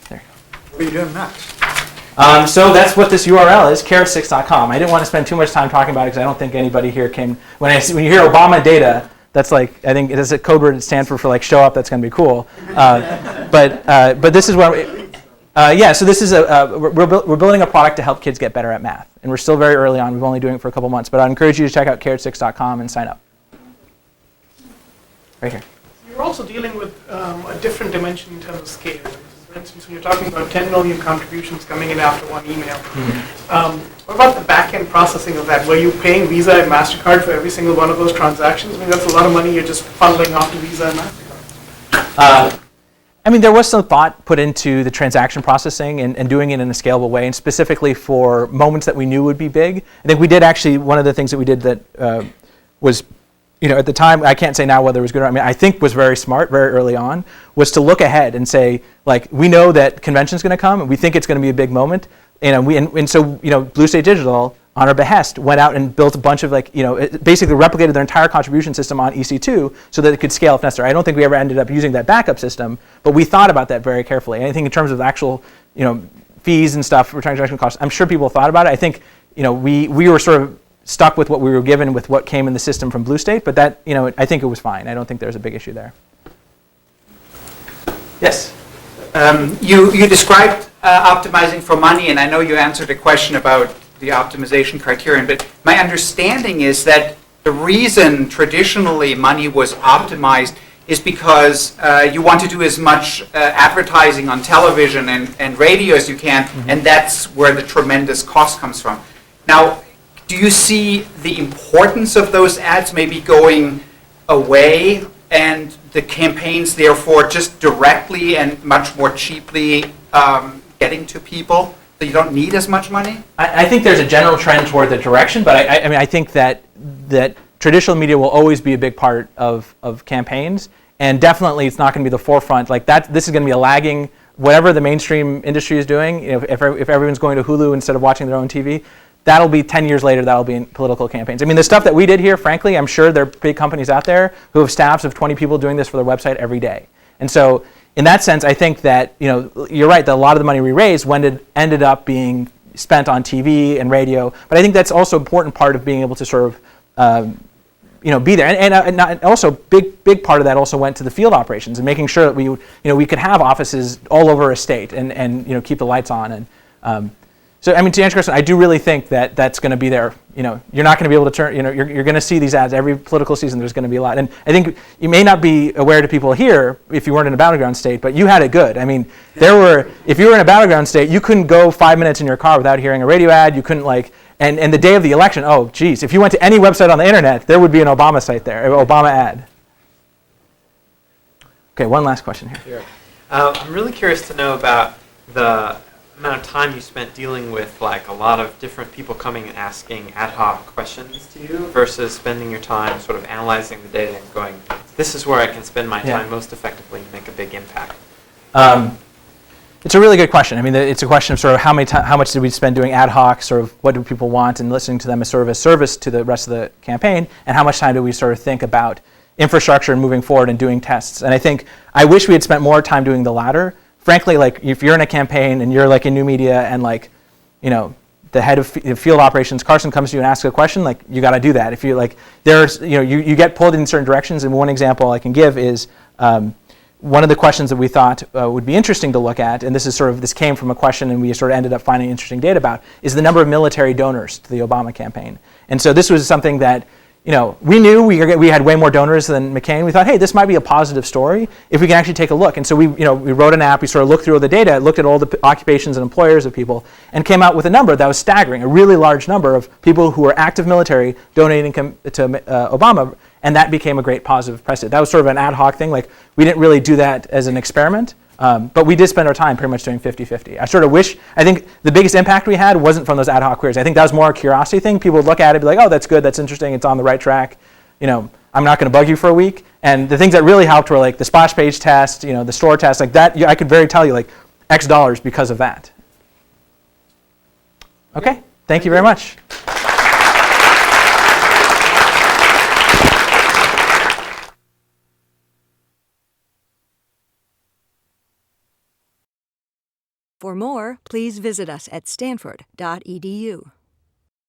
What are you doing next? So that's what this URL is, CarrotSticks.com. I didn't want to spend too much time talking about it because I don't think anybody here came. When you hear Obama data, that's like, I think it is a code word at Stanford for like show up. That's going to be cool. But this is where, yeah. So this is we're building a product to help kids get better at math, and we're still very early on. We've only doing it for a couple months, but I'd encourage you to check out CarrotSticks.com and sign up. Right here. You're also dealing with a different dimension in terms of scale. For instance, when you're talking about 10 million contributions coming in after one email, what about the back-end processing of that? Were you paying Visa and MasterCard for every single one of those transactions? I mean, that's a lot of money you're just funneling off to Visa and MasterCard. I mean, there was some thought put into the transaction processing and doing it in a scalable way, and specifically for moments that we knew would be big. I think we did actually, one of the things that we did that was, you know, at the time, I can't say now whether it was good or not, I mean, I think was very smart very early on, was to look ahead and say, like, we know that convention's going to come, and we think it's going to be a big moment, and so, you know, Blue State Digital, on our behest, went out and built a bunch of, like, you know, it basically replicated their entire contribution system on EC2 so that it could scale if necessary. I don't think we ever ended up using that backup system, but we thought about that very carefully. And I think in terms of actual, you know, fees and stuff for transaction costs, I'm sure people thought about it. I think, you know, we were sort of stuck with what we were given with what came in the system from Blue State, but that, you know, I think it was fine. I don't think there's a big issue there. Yes. You described optimizing for money, and I know you answered a question about the optimization criterion, but my understanding is that the reason traditionally money was optimized is because you want to do as much advertising on television and radio as you can, and that's where the tremendous cost comes from. Now, do you see the importance of those ads maybe going away, and the campaigns therefore just directly and much more cheaply getting to people, so you don't need as much money? I think there's a general trend toward the direction, but I mean, I think that traditional media will always be a big part of campaigns, and definitely it's not going to be the forefront. Like that, this is going to be a lagging, whatever the mainstream industry is doing. You know, if everyone's going to Hulu instead of watching their own TV, that'll be 10 years later, that'll be in political campaigns. I mean, the stuff that we did here, frankly, I'm sure there are big companies out there who have staffs of 20 people doing this for their website every day. And so in that sense, I think that, you know, you're right, that a lot of the money we raised ended up being spent on TV and radio. But I think that's also an important part of being able to sort of, you know, be there. And also, big part of that also went to the field operations and making sure that we could have offices all over a state and you know, keep the lights on. And so, I mean, to answer your question, I do really think that that's going to be there. You know, you're not going to be able to turn, you know, you're going to see these ads every political season. There's going to be a lot. And I think you may not be aware to people here if you weren't in a battleground state, but you had it good. I mean, if you were in a battleground state, you couldn't go 5 minutes in your car without hearing a radio ad. You couldn't and the day of the election, oh, geez, if you went to any website on the internet, there would be an Obama site there, an Obama ad. Okay, one last question here. I'm really curious to know about the amount of time you spent dealing with like a lot of different people coming and asking ad hoc questions to you versus spending your time sort of analyzing the data and going, this is where I can spend my time most effectively and make a big impact. It's a really good question. I mean, it's a question of sort of how much did we spend doing ad hoc, sort of what do people want, and listening to them as sort of a service to the rest of the campaign, and how much time do we sort of think about infrastructure and moving forward and doing tests. And I think I wish we had spent more time doing the latter. Frankly, like if you're in a campaign and you're like in new media and like, you know, the head of field operations, Carson, comes to you and asks a question, like you got to do that. If you like, there's, you know, you get pulled in certain directions. And one example I can give is one of the questions that we thought would be interesting to look at, and this came from a question and we sort of ended up finding interesting data about, is the number of military donors to the Obama campaign. And so this was something that, you know, we knew we had way more donors than McCain. We thought, hey, this might be a positive story if we can actually take a look. And so we wrote an app. We sort of looked through all the data, looked at all the occupations and employers of people, and came out with a number that was staggering, a really large number of people who were active military donating to Obama, and that became a great positive precedent. That was sort of an ad hoc thing. Like we didn't really do that as an experiment. But we did spend our time pretty much doing 50-50. I think the biggest impact we had wasn't from those ad hoc queries. I think that was more a curiosity thing. People would look at it and be like, oh, that's good, that's interesting, it's on the right track. You know, I'm not going to bug you for a week. And the things that really helped were like the splash page test, you know, the store test, like that. I could tell you like X dollars because of that. Okay, thank you very much. For more, please visit us at stanford.edu.